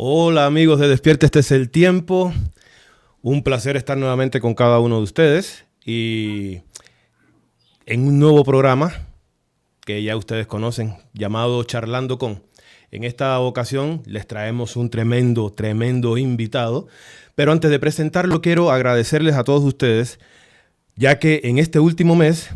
Hola amigos de Despierta, este es el tiempo. Un placer estar nuevamente con cada uno de ustedes y en un nuevo programa que ya ustedes conocen llamado Charlando con. En esta ocasión les traemos un tremendo invitado, pero antes de presentarlo quiero agradecerles a todos ustedes, ya que en este último mes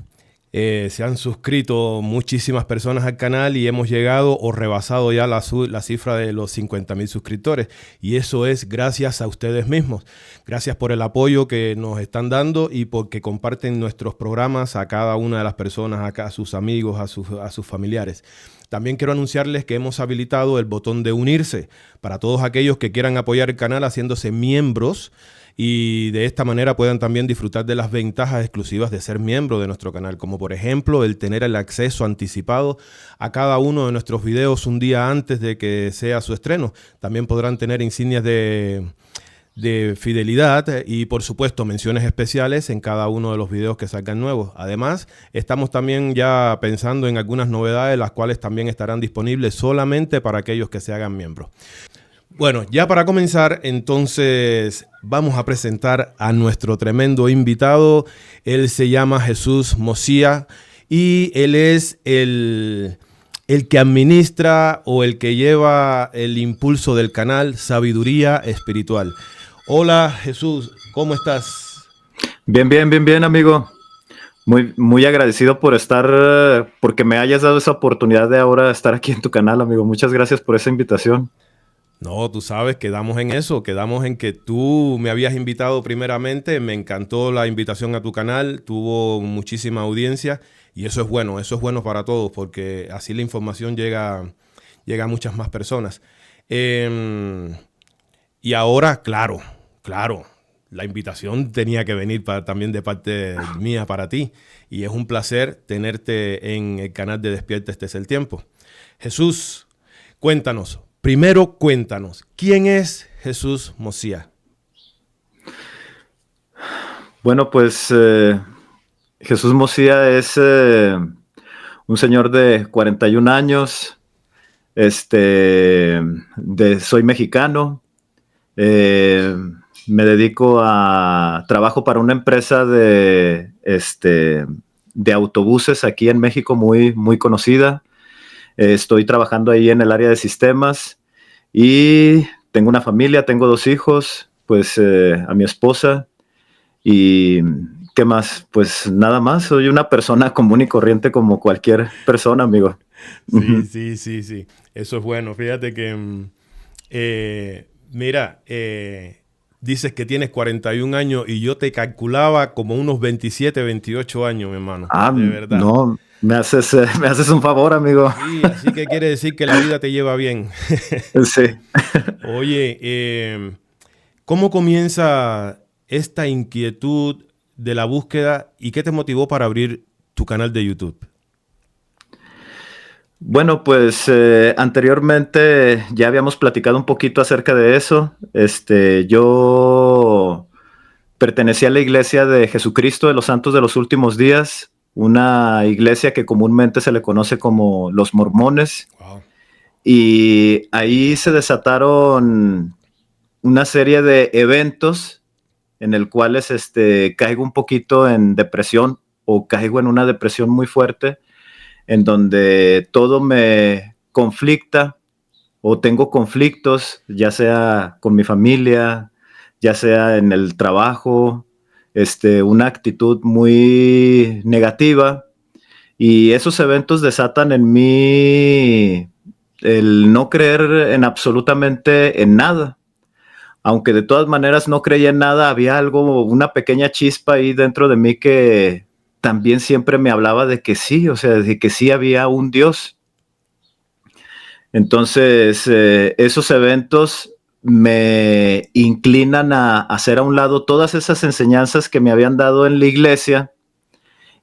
se han suscrito muchísimas personas al canal y hemos llegado o rebasado ya la cifra de los 50,000 suscriptores. Y eso es gracias a ustedes mismos. Gracias por el apoyo que nos están dando y porque comparten nuestros programas a cada una de las personas, a sus amigos, a sus familiares. También quiero anunciarles que hemos habilitado el botón de unirse para todos aquellos que quieran apoyar el canal haciéndose miembros y de esta manera puedan también disfrutar de las ventajas exclusivas de ser miembro de nuestro canal, como por ejemplo el tener el acceso anticipado a cada uno de nuestros videos un día antes de que sea su estreno. También podrán tener insignias de fidelidad y por supuesto menciones especiales en cada uno de los videos que salgan nuevos. Además, estamos también ya pensando en algunas novedades, las cuales también estarán disponibles solamente para aquellos que se hagan miembros. Bueno, ya para comenzar, entonces vamos a presentar a nuestro tremendo invitado. Él se llama Jesús Mosía y él es el que administra o el que lleva el impulso del canal Sabiduría Espiritual. Hola Jesús, ¿cómo estás? Bien, amigo. Muy agradecido por estar, porque me hayas dado esa oportunidad de ahora estar aquí en tu canal, amigo. Muchas gracias por esa invitación. No, tú sabes, quedamos en eso, quedamos en que tú me habías invitado primeramente, me encantó la invitación a tu canal, tuvo muchísima audiencia y eso es bueno para todos porque así la información llega a muchas más personas. Y ahora, claro, la invitación tenía que venir también de parte mía para ti y es un placer tenerte en el canal de Despierta, este es el tiempo. Jesús, cuéntanos. Primero, cuéntanos, ¿quién es Jesús Mosía? Bueno, pues Jesús Mosía es un señor de 41 años. Soy mexicano. Eh, Me dedico a trabajo para una empresa de autobuses aquí en México muy conocida. Estoy trabajando ahí en el área de sistemas y tengo una familia, tengo 2 hijos, pues a mi esposa y ¿qué más? Pues nada más, soy una persona común y corriente como cualquier persona, amigo. Sí, sí. Eso es bueno. Fíjate que, mira, dices que tienes 41 años y yo te calculaba como unos 27, 28 años, mi hermano. De verdad. No, me haces un favor, amigo. Sí, así que quiere decir que la vida te lleva bien. Sí. Oye, ¿cómo comienza esta inquietud de la búsqueda y qué te motivó para abrir tu canal de YouTube? Bueno, pues anteriormente ya habíamos platicado un poquito acerca de eso. Yo pertenecía a la Iglesia de Jesucristo de los Santos de los Últimos Días, una iglesia que comúnmente se le conoce como los mormones. Wow. Y ahí se desataron una serie de eventos en el cuales caigo un poquito en depresión o caigo en una depresión muy fuerte en donde todo me conflicta o tengo conflictos, ya sea con mi familia, ya sea en el trabajo, una actitud muy negativa y esos eventos desatan en mí el no creer en absolutamente en nada. Aunque de todas maneras no creía en nada, había algo, una pequeña chispa ahí dentro de mí que también siempre me hablaba de que sí, o sea, de que sí había un Dios. Entonces, esos eventos me inclinan a hacer a un lado todas esas enseñanzas que me habían dado en la iglesia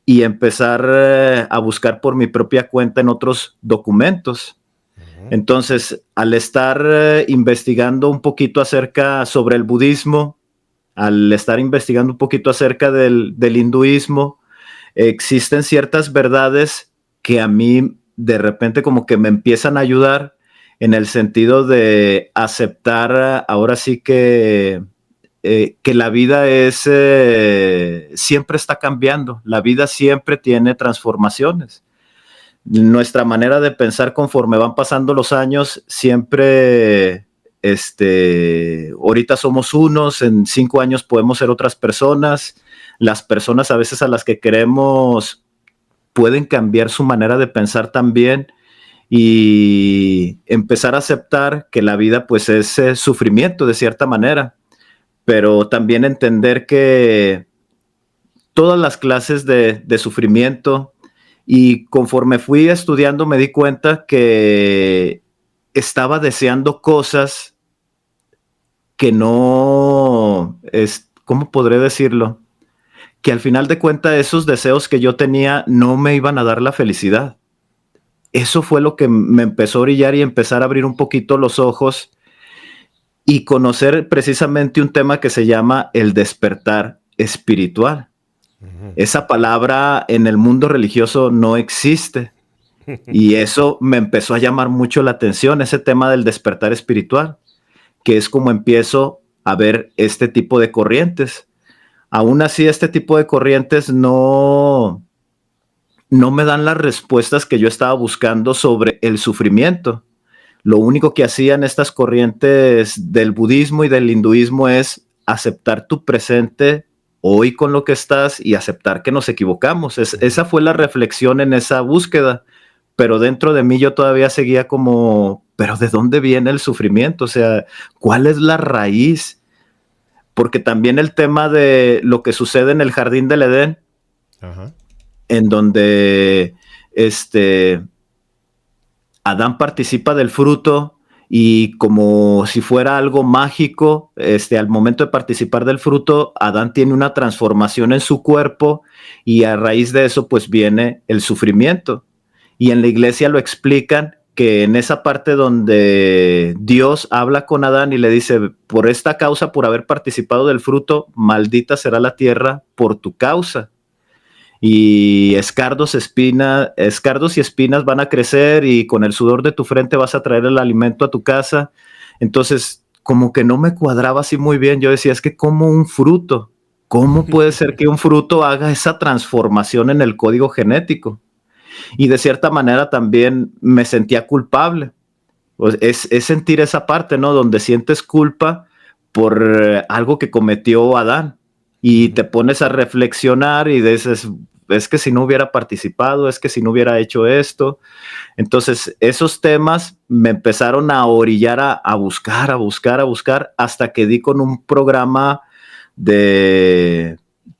y empezar a buscar por mi propia cuenta en otros documentos. Entonces, al estar investigando un poquito sobre el budismo, al estar investigando un poquito acerca del hinduismo, existen ciertas verdades que a mí de repente como que me empiezan a ayudar en el sentido de aceptar ahora sí que la vida siempre está cambiando, la vida siempre tiene transformaciones. Nuestra manera de pensar conforme van pasando los años siempre, ahorita somos unos, en 5 años podemos ser otras personas, las personas a veces a las que queremos pueden cambiar su manera de pensar también, y empezar a aceptar que la vida pues es sufrimiento de cierta manera, pero también entender que todas las clases de sufrimiento, y conforme fui estudiando me di cuenta que estaba deseando cosas que no, ¿cómo podré decirlo? Que al final de cuentas esos deseos que yo tenía no me iban a dar la felicidad. Eso fue lo que me empezó a brillar y empezar a abrir un poquito los ojos y conocer precisamente un tema que se llama el despertar espiritual. Esa palabra en el mundo religioso no existe. Y eso me empezó a llamar mucho la atención, ese tema del despertar espiritual, que es como empiezo a ver este tipo de corrientes. Aún así, este tipo de corrientes no me dan las respuestas que yo estaba buscando sobre el sufrimiento. Lo único que hacían estas corrientes del budismo y del hinduismo es aceptar tu presente hoy con lo que estás y aceptar que nos equivocamos. Esa fue la reflexión en esa búsqueda, pero dentro de mí yo todavía seguía como, pero ¿de dónde viene el sufrimiento? O sea, ¿cuál es la raíz? Porque también el tema de lo que sucede en el jardín del Edén, ajá, en donde Adán participa del fruto y como si fuera algo mágico, al momento de participar del fruto, Adán tiene una transformación en su cuerpo y a raíz de eso pues viene el sufrimiento. Y en la iglesia lo explican que en esa parte donde Dios habla con Adán y le dice, por esta causa, por haber participado del fruto, maldita será la tierra por tu causa. Y escardos y espinas van a crecer y con el sudor de tu frente vas a traer el alimento a tu casa. Entonces, como que no me cuadraba así muy bien. Yo decía, es que como un fruto, ¿cómo puede ser que un fruto haga esa transformación en el código genético? Y de cierta manera también me sentía culpable. Pues es sentir esa parte, ¿no? Donde sientes culpa por algo que cometió Adán. Y te pones a reflexionar y dices, es que si no hubiera participado, es que si no hubiera hecho esto. Entonces, esos temas me empezaron a orillar a buscar, hasta que di con un programa que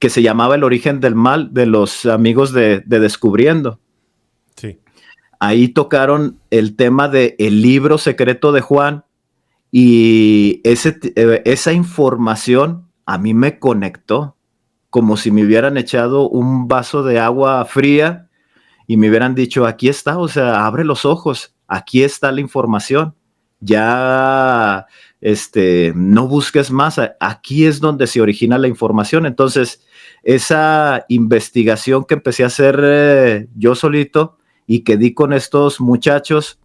se llamaba El origen del mal, de los amigos de Descubriendo. Sí. Ahí tocaron el tema de el libro secreto de Juan, y esa información a mí me conectó, como si me hubieran echado un vaso de agua fría y me hubieran dicho, aquí está, o sea, abre los ojos, aquí está la información, ya no busques más, aquí es donde se origina la información. Entonces, esa investigación que empecé a hacer yo solito y que di con estos muchachos,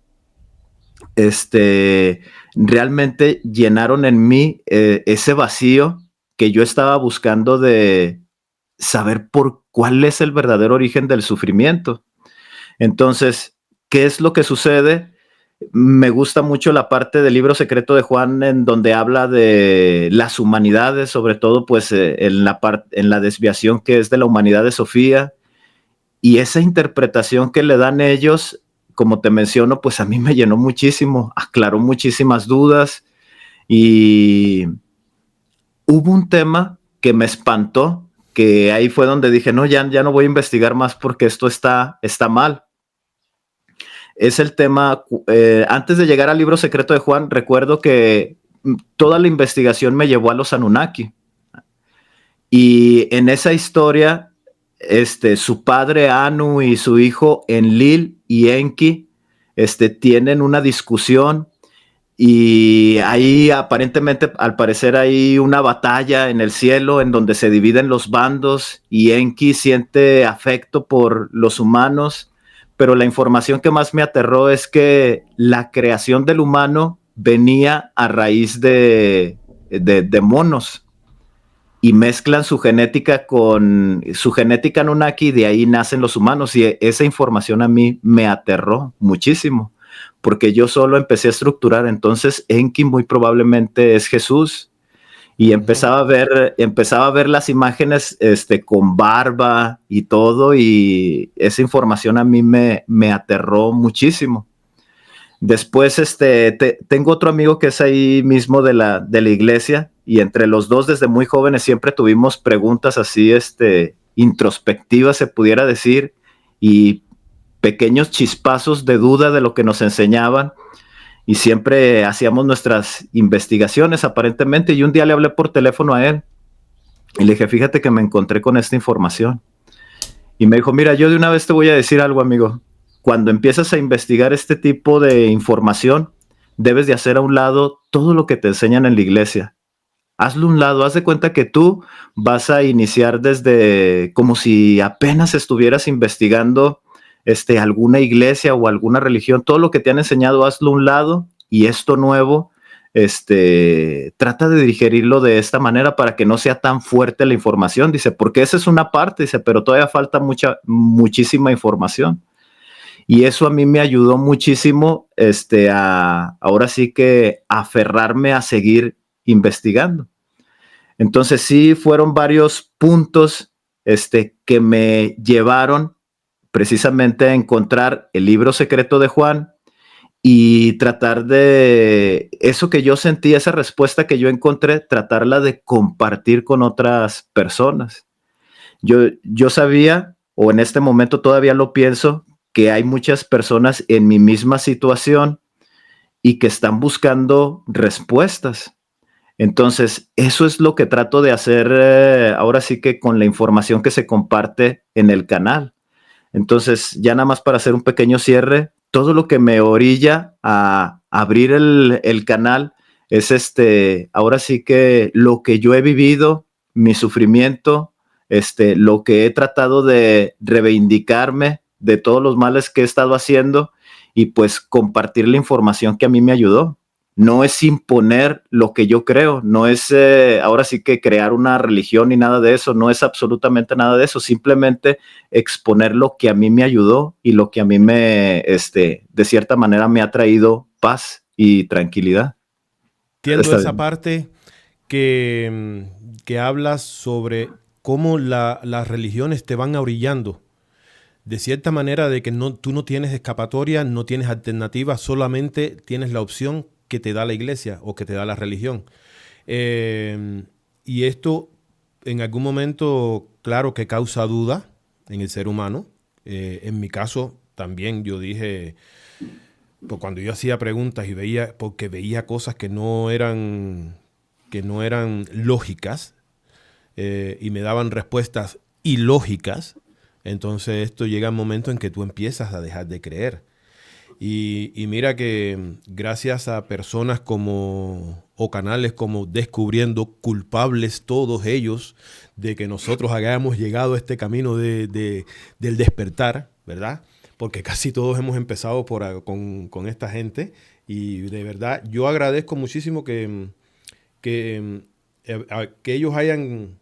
realmente llenaron en mí ese vacío que yo estaba buscando de saber cuál es el verdadero origen del sufrimiento. Entonces, ¿qué es lo que sucede? Me gusta mucho la parte del libro secreto de Juan en donde habla de las humanidades, sobre todo pues en la desviación que es de la humanidad de Sofía, y esa interpretación que le dan ellos, como te menciono, pues a mí me llenó muchísimo, aclaró muchísimas dudas, y hubo un tema que me espantó, que ahí fue donde dije, no, ya no voy a investigar más porque esto está mal. Es el tema, antes de llegar al libro secreto de Juan, recuerdo que toda la investigación me llevó a los Anunnaki. Y en esa historia, su padre Anu y su hijo Enlil y Enki, tienen una discusión, y ahí aparentemente, al parecer, hay una batalla en el cielo en donde se dividen los bandos y Enki siente afecto por los humanos, pero la información que más me aterró es que la creación del humano venía a raíz de monos y mezclan su genética con su genética Anunnaki y de ahí nacen los humanos. Y esa información a mí me aterró muchísimo, porque yo solo empecé a estructurar, entonces Enki muy probablemente es Jesús. Y empezaba a ver las imágenes con barba y todo, y esa información a mí me aterró muchísimo. Después, tengo otro amigo que es ahí mismo de la iglesia, y entre los dos desde muy jóvenes siempre tuvimos preguntas así, introspectivas se pudiera decir, y pequeños chispazos de duda de lo que nos enseñaban, y siempre hacíamos nuestras investigaciones aparentemente, y un día le hablé por teléfono a él, y le dije, fíjate que me encontré con esta información. Y me dijo, mira, yo de una vez te voy a decir algo, amigo. Cuando empiezas a investigar este tipo de información, debes de hacer a un lado todo lo que te enseñan en la iglesia. Hazlo a un lado, haz de cuenta que tú vas a iniciar desde como si apenas estuvieras investigando alguna iglesia o alguna religión. Todo lo que te han enseñado, hazlo a un lado, y esto nuevo, trata de digerirlo de esta manera para que no sea tan fuerte la información. Dice, porque esa es una parte, dice, pero todavía falta muchísima información. Y eso a mí me ayudó muchísimo, ahora sí que aferrarme a seguir investigando. Entonces sí fueron varios puntos, que me llevaron precisamente a encontrar el libro secreto de Juan y tratar de eso que yo sentí, esa respuesta que yo encontré, tratarla de compartir con otras personas. Yo sabía, o en este momento todavía lo pienso, que hay muchas personas en mi misma situación y que están buscando respuestas. Entonces, eso es lo que trato de hacer, ahora sí que con la información que se comparte en el canal. Entonces, ya nada más para hacer un pequeño cierre, todo lo que me orilla a abrir el canal es ahora sí que lo que yo he vivido, mi sufrimiento, lo que he tratado de reivindicarme de todos los males que he estado haciendo, y pues compartir la información que a mí me ayudó. No es imponer lo que yo creo, no es ahora sí que crear una religión ni nada de eso, no es absolutamente nada de eso, simplemente exponer lo que a mí me ayudó y lo que a mí de cierta manera me ha traído paz y tranquilidad. Entiendo esa parte que hablas sobre cómo las religiones te van orillando. De cierta manera de que tú no tienes escapatoria, no tienes alternativa, solamente tienes la opción que te da la iglesia o que te da la religión. Y esto en algún momento, claro que causa duda en el ser humano. En mi caso también yo dije, pues cuando yo hacía preguntas y porque veía cosas que no eran lógicas, y me daban respuestas ilógicas, entonces esto llega un momento en que tú empiezas a dejar de creer. Y mira que gracias a personas o canales como Descubriendo, culpables todos ellos de que nosotros hayamos llegado a este camino del despertar, ¿verdad? Porque casi todos hemos empezado con esta gente, y de verdad yo agradezco muchísimo que ellos hayan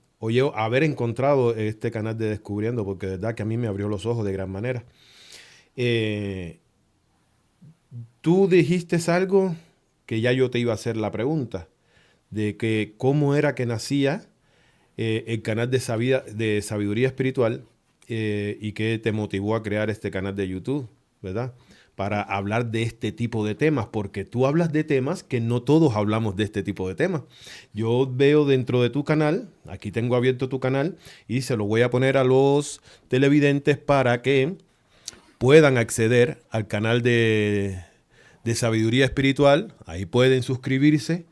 haber encontrado este canal de Descubriendo, porque de verdad que a mí me abrió los ojos de gran manera. Tú dijiste algo que ya yo te iba a hacer la pregunta, de que cómo era que nacía el canal de sabiduría espiritual, y qué te motivó a crear este canal de YouTube, ¿verdad? Para hablar de este tipo de temas, porque tú hablas de temas que no todos hablamos de este tipo de temas. Yo veo dentro de tu canal, aquí tengo abierto tu canal, y se lo voy a poner a los televidentes para que puedan acceder al canal de sabiduría espiritual. Ahí pueden suscribirse.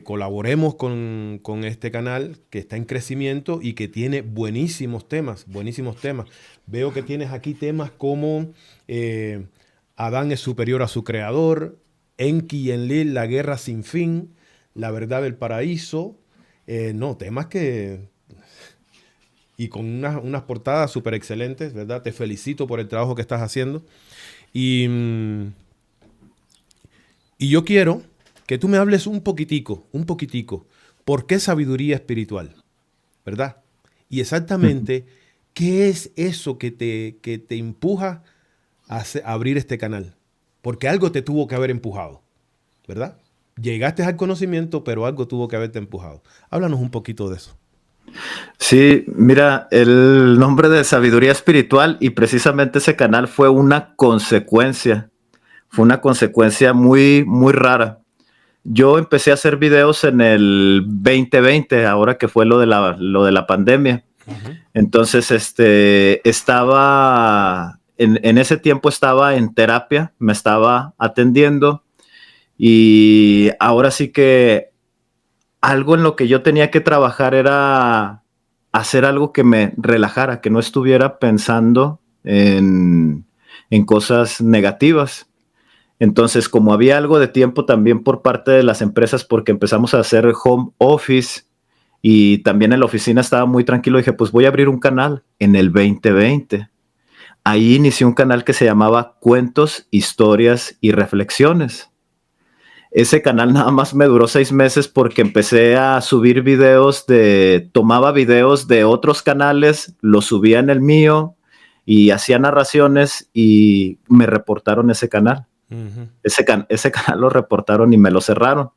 Colaboremos con este canal que está en crecimiento y que tiene buenísimos temas, buenísimos temas. Veo que tienes aquí temas como Adán es superior a su creador, Enki y Enlil, la guerra sin fin, la verdad del paraíso. No, temas que y con unas portadas súper excelentes, ¿verdad? Te felicito por el trabajo que estás haciendo. Y, y yo quiero que tú me hables un poquitico, ¿por qué sabiduría espiritual? ¿Verdad? Y exactamente, ¿qué es eso que te empuja a abrir este canal? Porque algo te tuvo que haber empujado, ¿verdad? Llegaste al conocimiento, pero algo tuvo que haberte empujado. Háblanos un poquito de eso. Sí, mira, el nombre de Sabiduría Espiritual y precisamente ese canal fue una consecuencia. Fue una consecuencia muy, muy rara. Yo empecé a hacer videos en el 2020, ahora que fue lo de la pandemia. Uh-huh. Entonces, estaba, en ese tiempo estaba en terapia, me estaba atendiendo y ahora sí que algo en lo que yo tenía que trabajar era hacer algo que me relajara, que no estuviera pensando en cosas negativas. Entonces, como había algo de tiempo también por parte de las empresas, porque empezamos a hacer home office y también en la oficina estaba muy tranquilo, dije, pues voy a abrir un canal en el 2020. Ahí inicié un canal que se llamaba Cuentos, Historias y Reflexiones. Ese canal nada más me duró 6 meses porque empecé a subir videos tomaba videos de otros canales, los subía en el mío y hacía narraciones y me reportaron ese canal. Uh-huh. Ese canal lo reportaron y me lo cerraron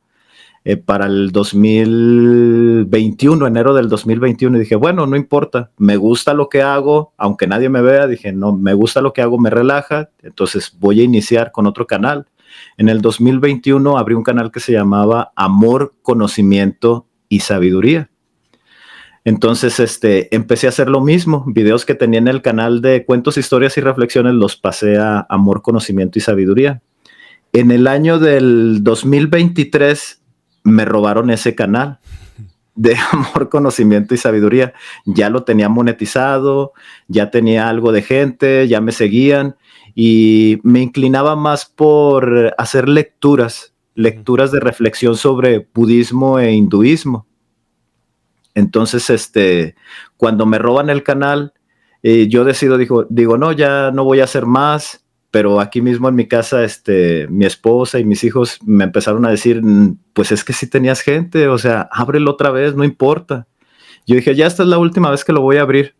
para el 2021, enero del 2021. Y dije, bueno, no importa, me gusta lo que hago, aunque nadie me vea. Dije, no, me gusta lo que hago, me relaja, entonces voy a iniciar con otro canal. En el 2021 abrí un canal que se llamaba Amor, Conocimiento y Sabiduría. Entonces, empecé a hacer lo mismo. Videos que tenía en el canal de Cuentos, Historias y Reflexiones los pasé a Amor, Conocimiento y Sabiduría. En el año del 2023 me robaron ese canal de Amor, Conocimiento y Sabiduría. Ya lo tenía monetizado, ya tenía algo de gente, ya me seguían y me inclinaba más por hacer lecturas de reflexión sobre budismo e hinduismo. Entonces, cuando me roban el canal, yo digo, no, ya no voy a hacer más, pero aquí mismo en mi casa, mi esposa y mis hijos me empezaron a decir, pues es que sí tenías gente, o sea, ábrelo otra vez, no importa. Yo dije, ya esta es la última vez que lo voy a abrir,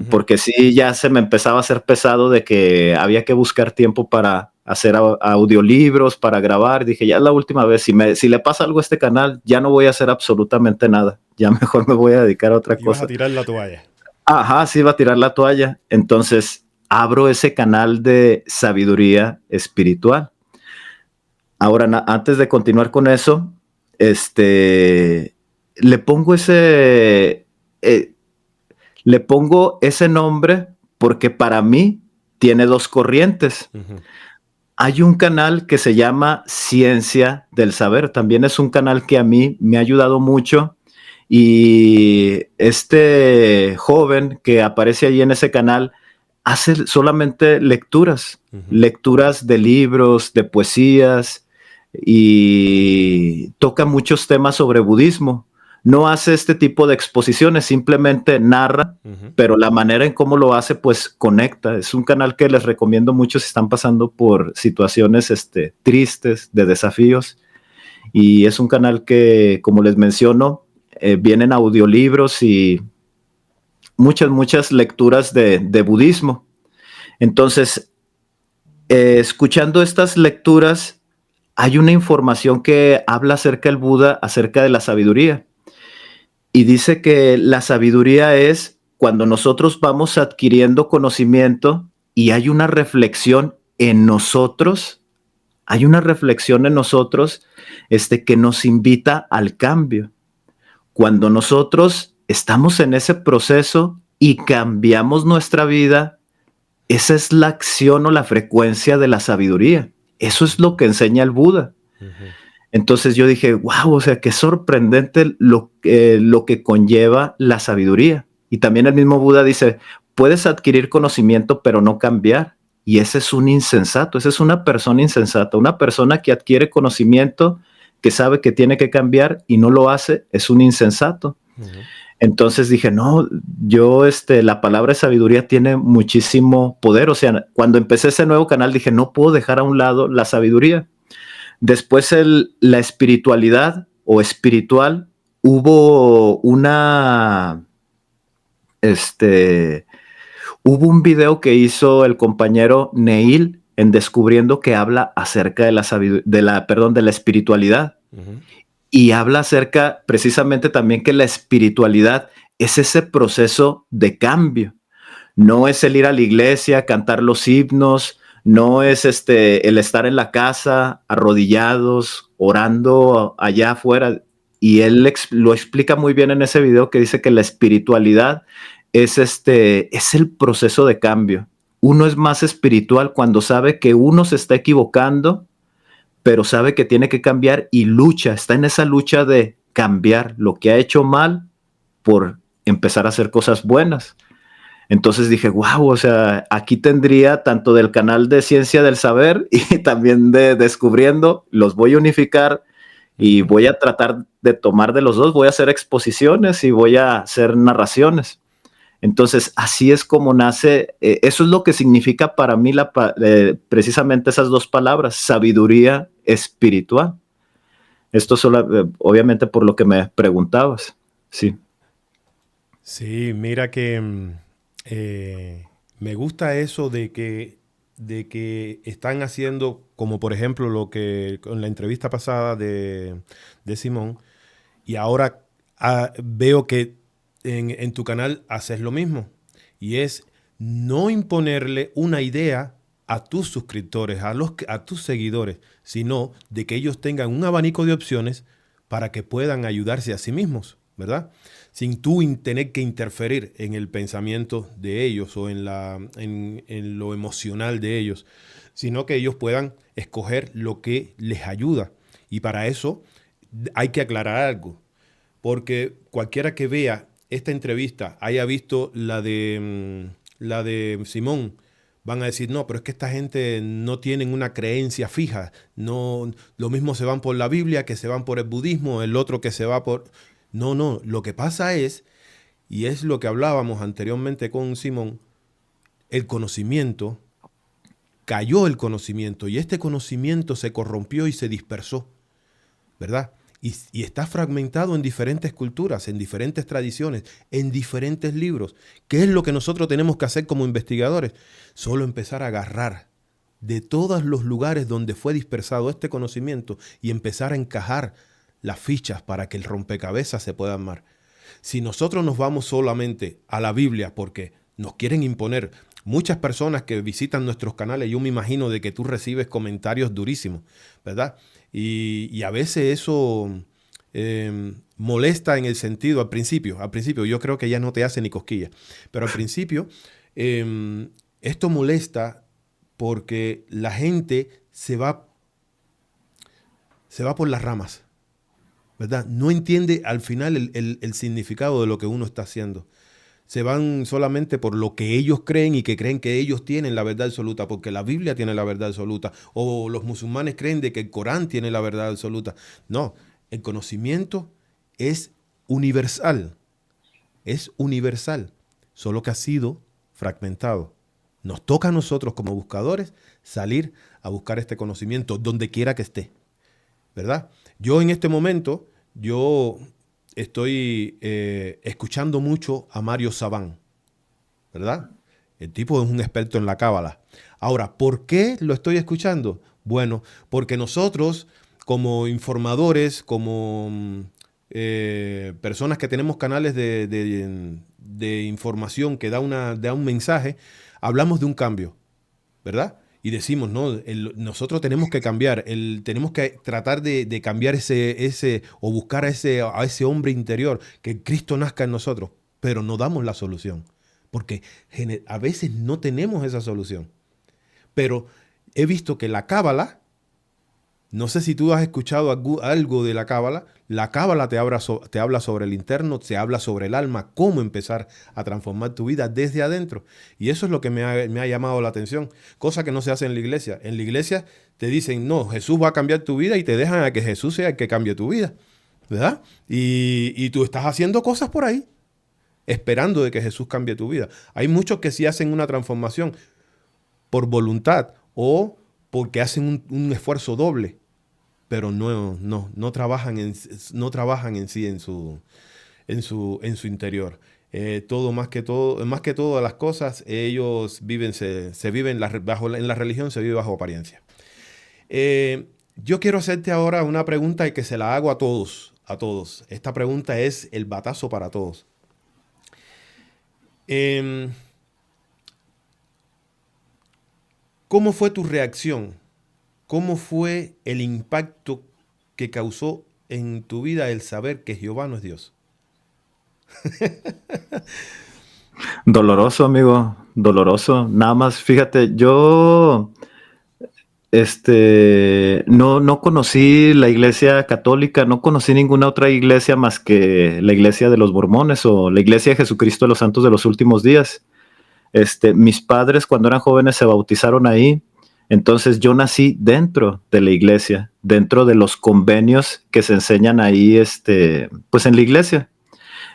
porque sí, ya se me empezaba a hacer pesado de que había que buscar tiempo para hacer audiolibros, para grabar. Dije, ya es la última vez, si le pasa algo a este canal, ya no voy a hacer absolutamente nada, ya mejor me voy a dedicar a otra cosa. Vas a tirar la toalla. Ajá, sí, iba a tirar la toalla. Entonces, abro ese canal de Sabiduría Espiritual. Ahora, antes de continuar con eso, le pongo ese nombre porque para mí tiene dos corrientes. Uh-huh. Hay un canal que se llama Ciencia del Saber. También es un canal que a mí me ha ayudado mucho. Y este joven que aparece ahí en ese canal hace solamente lecturas, lecturas de libros, de poesías, y toca muchos temas sobre budismo. No hace este tipo de exposiciones, simplemente narra, pero la manera en cómo lo hace, pues conecta. Es un canal que les recomiendo mucho si están pasando por situaciones tristes, de desafíos. Y es un canal que, como les menciono, vienen audiolibros y muchas lecturas de budismo. Entonces, escuchando estas lecturas, hay una información que habla acerca del Buda, acerca de la sabiduría. Y dice que la sabiduría es cuando nosotros vamos adquiriendo conocimiento y hay una reflexión en nosotros, que nos invita al cambio. Cuando nosotros estamos en ese proceso y cambiamos nuestra vida, esa es la acción o la frecuencia de la sabiduría. Eso es lo que enseña el Buda. Uh-huh. Entonces yo dije, wow, o sea, qué sorprendente lo que conlleva la sabiduría. Y también el mismo Buda dice, puedes adquirir conocimiento, pero no cambiar. Y ese es un insensato, esa es una persona insensata, una persona que adquiere conocimiento, que sabe que tiene que cambiar y no lo hace, es un insensato. Uh-huh. Entonces dije, no, la palabra sabiduría tiene muchísimo poder. O sea, cuando empecé ese nuevo canal dije, no puedo dejar a un lado la sabiduría. Después la espiritualidad o espiritual, hubo hubo un video que hizo el compañero Neil en Descubriendo, que habla acerca de de la espiritualidad. Uh-huh. Y habla acerca precisamente también que la espiritualidad es ese proceso de cambio. No es el ir a la iglesia, cantar los himnos, no es el estar en la casa arrodillados, orando allá afuera. Y él lo explica muy bien en ese video, que dice que la espiritualidad es el proceso de cambio. Uno es más espiritual cuando sabe que uno se está equivocando, pero sabe que tiene que cambiar y lucha, está en esa lucha de cambiar lo que ha hecho mal por empezar a hacer cosas buenas. Entonces dije, wow, o sea, aquí tendría tanto del canal de Ciencia del Saber y también de Descubriendo, los voy a unificar y voy a tratar de tomar de los dos, voy a hacer exposiciones y voy a hacer narraciones. Entonces, así es como nace, eso es lo que significa para mí precisamente esas dos palabras, sabiduría espiritual. Esto solo, obviamente por lo que me preguntabas, sí. Sí, mira que me gusta eso de que están haciendo, como por ejemplo lo que con la entrevista pasada de Simón, y ahora veo que en tu canal haces lo mismo, y es no imponerle una idea a tus suscriptores, a tus seguidores, sino de que ellos tengan un abanico de opciones para que puedan ayudarse a sí mismos, ¿verdad? Sin tú tener que interferir en el pensamiento de ellos o en lo emocional de ellos, sino que ellos puedan escoger lo que les ayuda. Y para eso hay que aclarar algo, porque cualquiera que vea esta entrevista, haya visto la de Simón, van a decir, no, pero es que esta gente no tienen una creencia fija. No, lo mismo se van por la Biblia, que se van por el budismo, el otro que se va por... No, lo que pasa es, y es lo que hablábamos anteriormente con Simón, el conocimiento, cayó el conocimiento, y este conocimiento se corrompió y se dispersó, ¿verdad? Y está fragmentado en diferentes culturas, en diferentes tradiciones, en diferentes libros. ¿Qué es lo que nosotros tenemos que hacer como investigadores? Solo empezar a agarrar de todos los lugares donde fue dispersado este conocimiento y empezar a encajar las fichas para que el rompecabezas se pueda armar. Si nosotros nos vamos solamente a la Biblia porque nos quieren imponer, muchas personas que visitan nuestros canales, yo me imagino de que tú recibes comentarios durísimos, ¿verdad? Y a veces eso molesta en el sentido, al principio yo creo que ya no te hace ni cosquilla, pero al principio esto molesta porque la gente se va por las ramas, ¿verdad? No entiende al final el significado de lo que uno está haciendo. Se van solamente por lo que ellos creen y que creen que ellos tienen la verdad absoluta, porque la Biblia tiene la verdad absoluta, o los musulmanes creen de que el Corán tiene la verdad absoluta. No, el conocimiento es universal, solo que ha sido fragmentado. Nos toca a nosotros como buscadores salir a buscar este conocimiento donde quiera que esté, ¿verdad? Yo en este momento, estoy escuchando mucho a Mario Sabán, ¿verdad? El tipo es un experto en la cábala. Ahora, ¿por qué lo estoy escuchando? Bueno, porque nosotros como informadores, como personas que tenemos canales de información que da un mensaje, hablamos de un cambio, ¿verdad? Y decimos, no, nosotros tenemos que cambiar, tenemos que tratar de cambiar o buscar a ese hombre interior, que Cristo nazca en nosotros, pero no damos la solución, porque a veces no tenemos esa solución. Pero he visto que la cábala, no sé si tú has escuchado algo de la cábala te habla sobre el interno, te habla sobre el alma, cómo empezar a transformar tu vida desde adentro. Y eso es lo que me ha llamado la atención, cosa que no se hace en la iglesia. En la iglesia te dicen, no, Jesús va a cambiar tu vida y te dejan a que Jesús sea el que cambie tu vida, ¿verdad? Y tú estás haciendo cosas por ahí. esperando de que Jesús cambie tu vida. Hay muchos que sí hacen una transformación por voluntad o porque hacen un esfuerzo doble, pero no trabajan en sí, en su interior. Más que todo las cosas, ellos viven, se viven en la religión, se vive bajo apariencia. Yo quiero hacerte ahora una pregunta y que se la hago a todos, a todos. Esta pregunta es el batazo para todos. ¿Cómo fue tu reacción? ¿Cómo fue el impacto que causó en tu vida el saber que Jehová no es Dios? Doloroso, amigo, doloroso. Nada más, fíjate, yo no conocí la iglesia católica, no conocí ninguna otra iglesia más que la iglesia de los mormones o la iglesia de Jesucristo de los Santos de los Últimos Días. Mis padres cuando eran jóvenes se bautizaron ahí, entonces yo nací dentro de la iglesia, dentro de los convenios que se enseñan ahí, pues en la iglesia.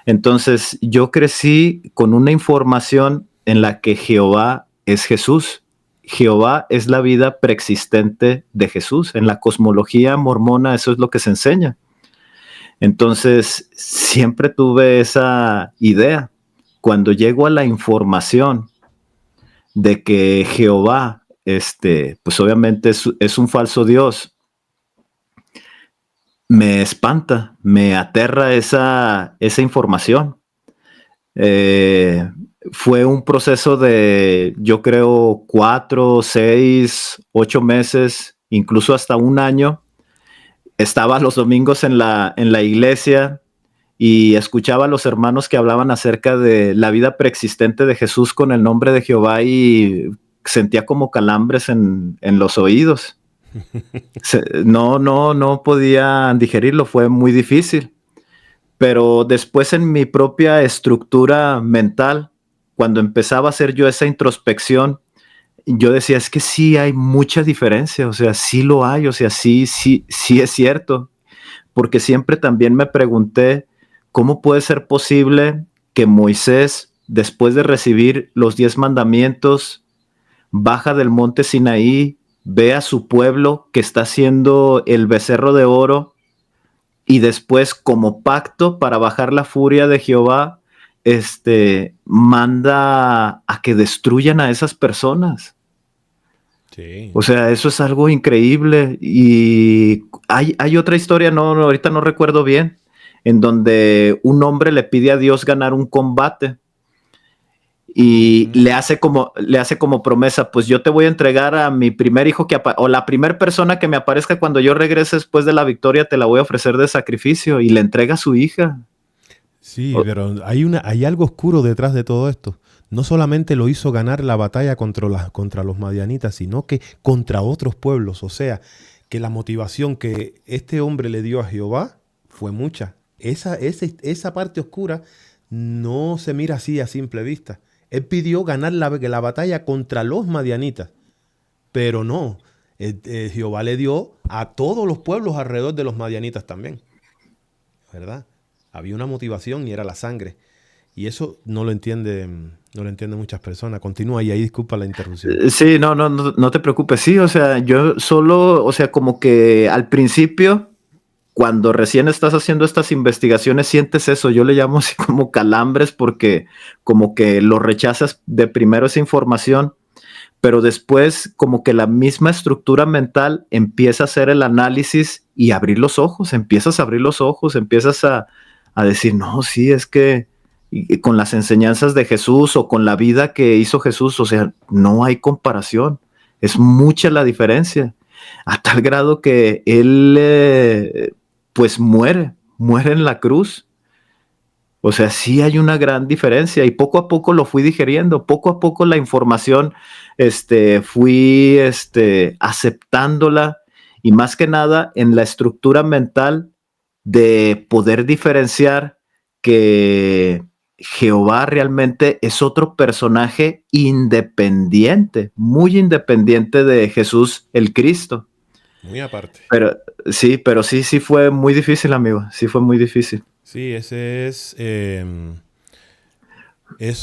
Entonces yo crecí con una información en la que Jehová es Jesús. Jehová es la vida preexistente de Jesús. En la cosmología mormona eso es lo que se enseña. Entonces siempre tuve esa idea. Cuando llego a la información de que Jehová, pues obviamente es un falso Dios, me espanta, me aterra esa información. Fue un proceso de, yo creo, 4, 6, 8 meses, incluso hasta un año. Estaba los domingos en la iglesia y escuchaba a los hermanos que hablaban acerca de la vida preexistente de Jesús con el nombre de Jehová y sentía como calambres en los oídos. No podía digerirlo, fue muy difícil. Pero después en mi propia estructura mental, cuando empezaba a hacer yo esa introspección, yo decía, es que sí hay mucha diferencia, o sea, sí lo hay, o sea, sí es cierto. Porque siempre también me pregunté, ¿cómo puede ser posible que Moisés, después de recibir los 10 mandamientos, baja del monte Sinaí, ve a su pueblo que está haciendo el becerro de oro y después como pacto para bajar la furia de Jehová, manda a que destruyan a esas personas? Sí. O sea, eso es algo increíble. Y hay otra historia, ahorita no recuerdo bien, en donde un hombre le pide a Dios ganar un combate y le hace como promesa, pues yo te voy a entregar a mi primer hijo o la primera persona que me aparezca cuando yo regrese después de la victoria, te la voy a ofrecer de sacrificio, y le entrega a su hija. Sí, pero hay algo oscuro detrás de todo esto. No solamente lo hizo ganar la batalla contra los madianitas, sino que contra otros pueblos. O sea, que la motivación que este hombre le dio a Jehová fue mucha. Esa parte oscura no se mira así a simple vista. Él pidió ganar la batalla contra los madianitas, pero no. Jehová le dio a todos los pueblos alrededor de los madianitas también, ¿verdad? Había una motivación y era la sangre. Y eso no lo entienden muchas personas. Continúa y ahí disculpa la interrupción. Sí, no te preocupes. Sí, o sea, yo solo, o sea, como que al principio, cuando recién estás haciendo estas investigaciones, sientes eso. Yo le llamo así como calambres porque como que lo rechazas de primero esa información, pero después como que la misma estructura mental empieza a hacer el análisis y abrir los ojos, empiezas a abrir los ojos, empiezas a decir, no, sí, es que y con las enseñanzas de Jesús o con la vida que hizo Jesús, o sea, no hay comparación, es mucha la diferencia, a tal grado que él pues muere en la cruz. O sea, sí hay una gran diferencia y poco a poco lo fui digeriendo, poco a poco la información fui aceptándola, y más que nada en la estructura mental de poder diferenciar que Jehová realmente es otro personaje independiente, muy independiente de Jesús el Cristo. Muy aparte. Pero sí fue muy difícil, amigo, sí fue muy difícil. Sí, ese es... El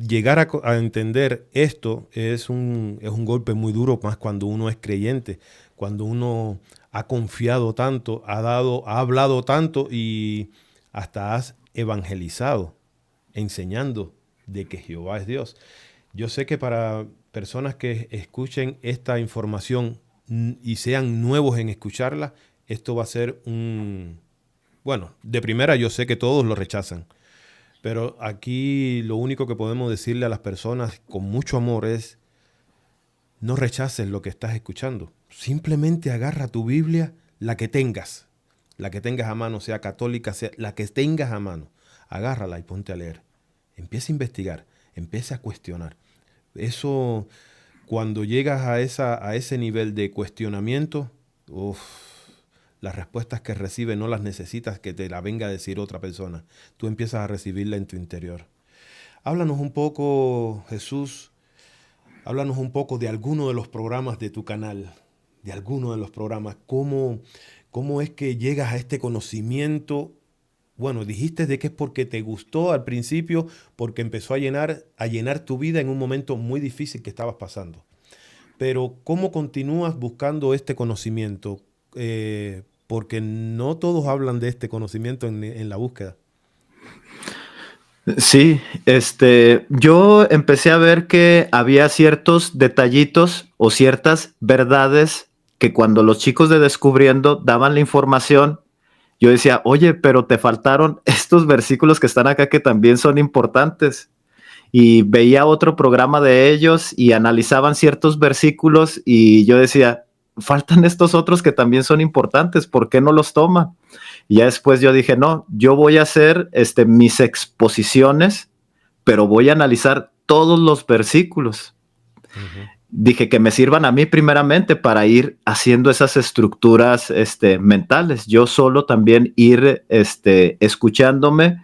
llegar a entender esto es un golpe muy duro, más cuando uno es creyente, cuando uno ha confiado tanto, ha hablado tanto y hasta has evangelizado, enseñando de que Jehová es Dios. Yo sé que para personas que escuchen esta información y sean nuevos en escucharla, esto va a ser bueno, de primera yo sé que todos lo rechazan, pero aquí lo único que podemos decirle a las personas con mucho amor es: no rechaces lo que estás escuchando. Simplemente agarra tu Biblia, la que tengas a mano, sea católica, sea la que tengas a mano. Agárrala y ponte a leer. Empieza a investigar, empieza a cuestionar. Eso, cuando llegas a ese nivel de cuestionamiento, uf, las respuestas que recibes no las necesitas que te la venga a decir otra persona. Tú empiezas a recibirla en tu interior. Háblanos un poco, Jesús, háblanos un poco de alguno de los programas de tu canal, de alguno de los programas. ¿Cómo es que llegas a este conocimiento? Bueno, dijiste de que es porque te gustó al principio, porque empezó a llenar tu vida en un momento muy difícil que estabas pasando. Pero ¿cómo continúas buscando este conocimiento? Porque no todos hablan de este conocimiento en la búsqueda. Sí, yo empecé a ver que había ciertos detallitos o ciertas verdades que cuando los chicos de Descubriendo daban la información, yo decía, oye, pero te faltaron estos versículos que están acá que también son importantes. Y veía otro programa de ellos y analizaban ciertos versículos y yo decía, faltan estos otros que también son importantes, ¿por qué no los toman? Y ya después yo dije, no, yo voy a hacer mis exposiciones, pero voy a analizar todos los versículos. Ujú. Dije que me sirvan a mí primeramente para ir haciendo esas estructuras mentales. Yo solo también ir escuchándome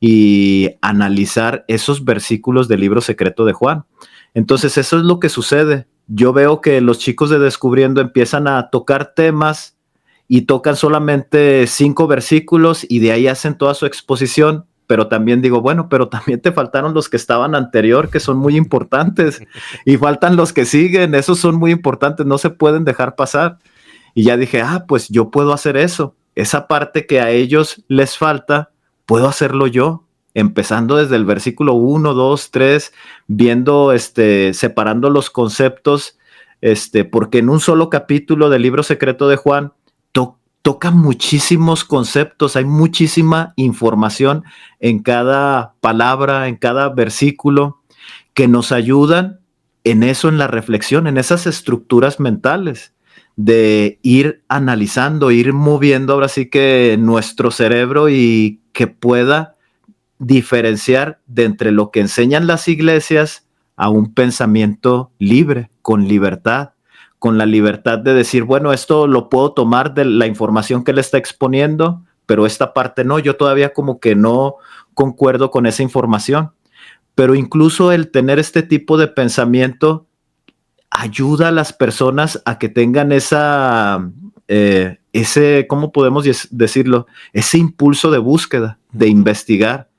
y analizar esos versículos del libro secreto de Juan. Entonces eso es lo que sucede. Yo veo que los chicos de Descubriendo empiezan a tocar temas y tocan solamente 5 versículos y de ahí hacen toda su exposición, pero también digo, bueno, pero también te faltaron los que estaban anterior, que son muy importantes, y faltan los que siguen, esos son muy importantes, no se pueden dejar pasar. Y ya dije, pues yo puedo hacer eso, esa parte que a ellos les falta, puedo hacerlo yo, empezando desde el versículo 1, 2, 3, viendo, separando los conceptos, porque en un solo capítulo del libro secreto de Juan, toca muchísimos conceptos, hay muchísima información en cada palabra, en cada versículo, que nos ayudan en eso, en la reflexión, en esas estructuras mentales, de ir analizando, ir moviendo ahora sí que nuestro cerebro y que pueda diferenciar de entre lo que enseñan las iglesias a un pensamiento libre, con libertad, con la libertad de decir, bueno, esto lo puedo tomar de la información que él está exponiendo, pero esta parte no, yo todavía como que no concuerdo con esa información. Pero incluso el tener este tipo de pensamiento ayuda a las personas a que tengan ese, ¿cómo podemos decirlo? Ese impulso de búsqueda, de investigar.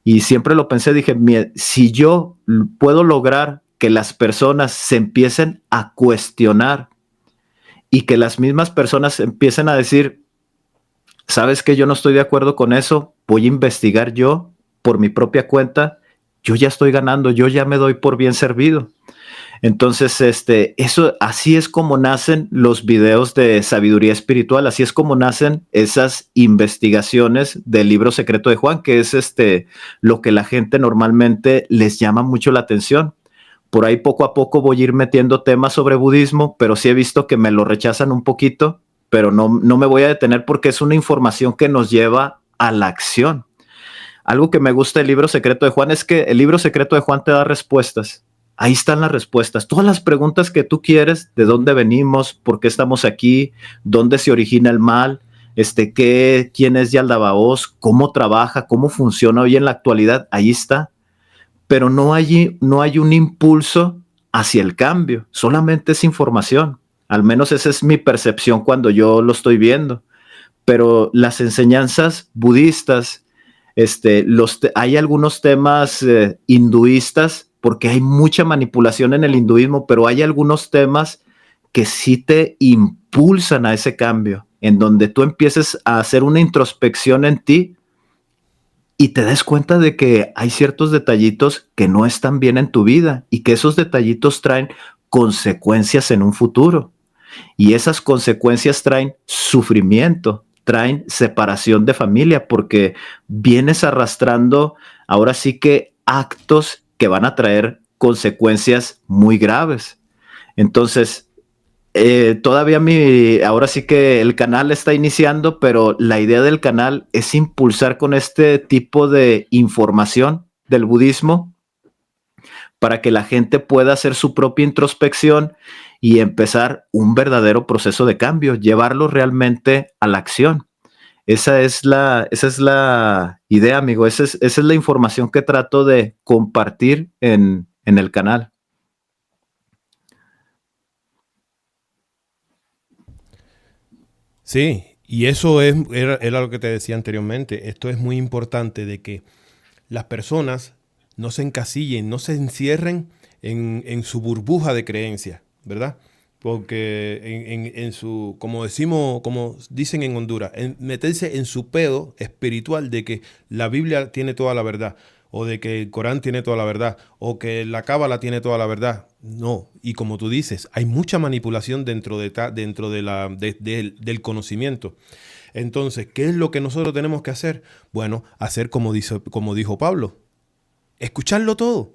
Y siempre lo pensé, dije, si yo puedo lograr que las personas se empiecen a cuestionar y que las mismas personas empiecen a decir, ¿sabes qué? Yo no estoy de acuerdo con eso, voy a investigar yo por mi propia cuenta, yo ya estoy ganando, yo ya me doy por bien servido. Entonces, eso, así es como nacen los videos de sabiduría espiritual, así es como nacen esas investigaciones del libro secreto de Juan, que es lo que la gente normalmente les llama mucho la atención. Por ahí poco a poco voy a ir metiendo temas sobre budismo, pero sí he visto que me lo rechazan un poquito, pero no me voy a detener porque es una información que nos lleva a la acción. Algo que me gusta del libro secreto de Juan es que el libro secreto de Juan te da respuestas. Ahí están las respuestas. Todas las preguntas que tú quieres, de dónde venimos, por qué estamos aquí, dónde se origina el mal, quién es Yaldabaoth, cómo trabaja, cómo funciona hoy en la actualidad, ahí está. Pero no hay un impulso hacia el cambio, solamente es información. Al menos esa es mi percepción cuando yo lo estoy viendo. Pero las enseñanzas budistas Hay algunos temas hinduistas, porque hay mucha manipulación en el hinduismo, pero hay algunos temas que sí te impulsan a ese cambio, en donde tú empieces a hacer una introspección en ti y te des cuenta de que hay ciertos detallitos que no están bien en tu vida y que esos detallitos traen consecuencias en un futuro. Y esas consecuencias traen sufrimiento, traen separación de familia, porque vienes arrastrando ahora sí que actos que van a traer consecuencias muy graves. Entonces, ahora sí que el canal está iniciando, pero la idea del canal es impulsar con este tipo de información del budismo para que la gente pueda hacer su propia introspección y empezar un verdadero proceso de cambio, llevarlo realmente a la acción. Esa es la idea, amigo. Esa es la información que trato de compartir en el canal. Sí, y era lo que te decía anteriormente. Esto es muy importante de que las personas no se encasillen, no se encierren en su burbuja de creencias, ¿verdad? Porque en su, como decimos, como dicen en Honduras, meterse en su pedo espiritual de que la Biblia tiene toda la verdad, o de que el Corán tiene toda la verdad, o que la Cábala tiene toda la verdad. No, y como tú dices, hay mucha manipulación dentro del conocimiento. Entonces, ¿qué es lo que nosotros tenemos que hacer? Bueno, hacer como dijo Pablo, escucharlo todo.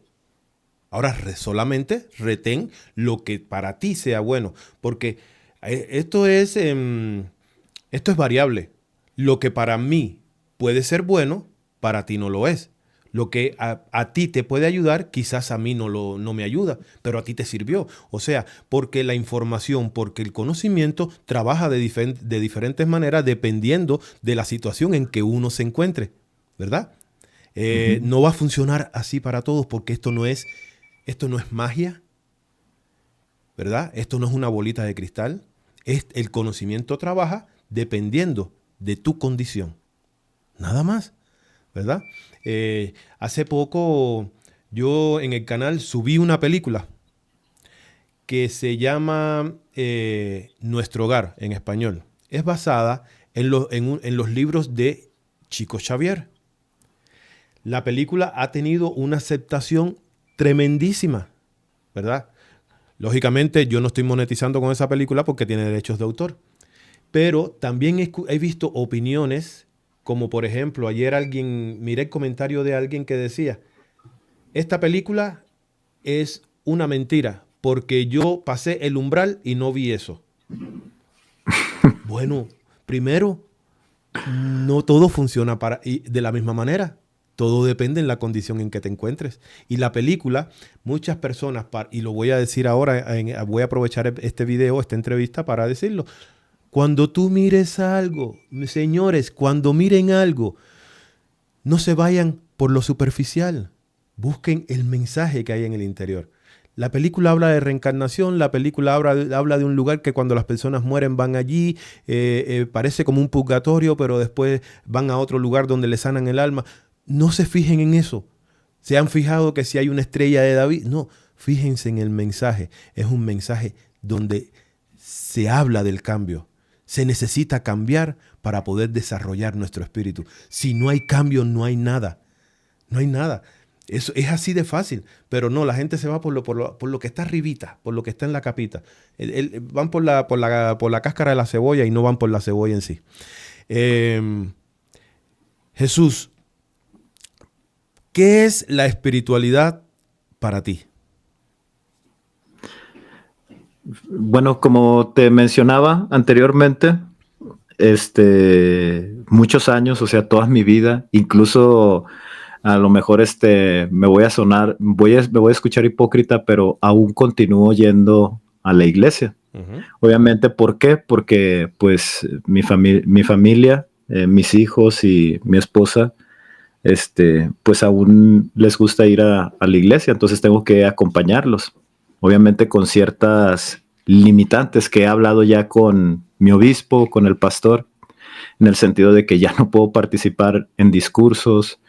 Ahora solamente retén lo que para ti sea bueno, porque esto es variable. Lo que para mí puede ser bueno, para ti no lo es. Lo que a ti te puede ayudar, quizás a mí no me ayuda, pero a ti te sirvió. O sea, porque la información, porque el conocimiento trabaja de diferentes maneras dependiendo de la situación en que uno se encuentre, ¿verdad? No va a funcionar así para todos porque esto no es magia, ¿verdad? Esto no es una bolita de cristal. El conocimiento trabaja dependiendo de tu condición. Nada más, ¿verdad? Hace poco yo en el canal subí una película que se llama Nuestro Hogar en español. Es basada en los libros de Chico Xavier. La película ha tenido una aceptación tremendísima, ¿verdad? Lógicamente yo no estoy monetizando con esa película porque tiene derechos de autor, pero también he visto opiniones, como por ejemplo ayer miré el comentario de alguien que decía, esta película es una mentira porque yo pasé el umbral y no vi eso. Bueno, primero, no todo funciona de la misma manera. Todo depende en la condición en que te encuentres. Y la película, muchas personas, y lo voy a decir ahora, voy a aprovechar este video, esta entrevista para decirlo. Cuando tú mires algo, señores, cuando miren algo, no se vayan por lo superficial. Busquen el mensaje que hay en el interior. La película habla de reencarnación, la película habla de un lugar que cuando las personas mueren van allí, parece como un purgatorio, pero después van a otro lugar donde les sanan el alma. No se fijen en eso. ¿Se han fijado que si hay una estrella de David? No, fíjense en el mensaje. Es un mensaje donde se habla del cambio. Se necesita cambiar para poder desarrollar nuestro espíritu. Si no hay cambio, no hay nada. No hay nada. Eso es así de fácil, pero no, la gente se va por lo que está arribita, por lo que está en la capita. Van por la cáscara de la cebolla y no van por la cebolla en sí. Jesús, ¿qué es la espiritualidad para ti? Bueno, como te mencionaba anteriormente, muchos años, o sea, toda mi vida, incluso a lo mejor me voy a sonar, me voy a escuchar hipócrita, pero aún continúo yendo a la iglesia. Uh-huh. Obviamente, ¿por qué? Porque pues mi familia, mis hijos y mi esposa, pues aún les gusta ir a la iglesia, entonces tengo que acompañarlos. Obviamente con ciertas limitantes que he hablado ya con mi obispo, con el pastor, en el sentido de que ya no puedo participar en discursos,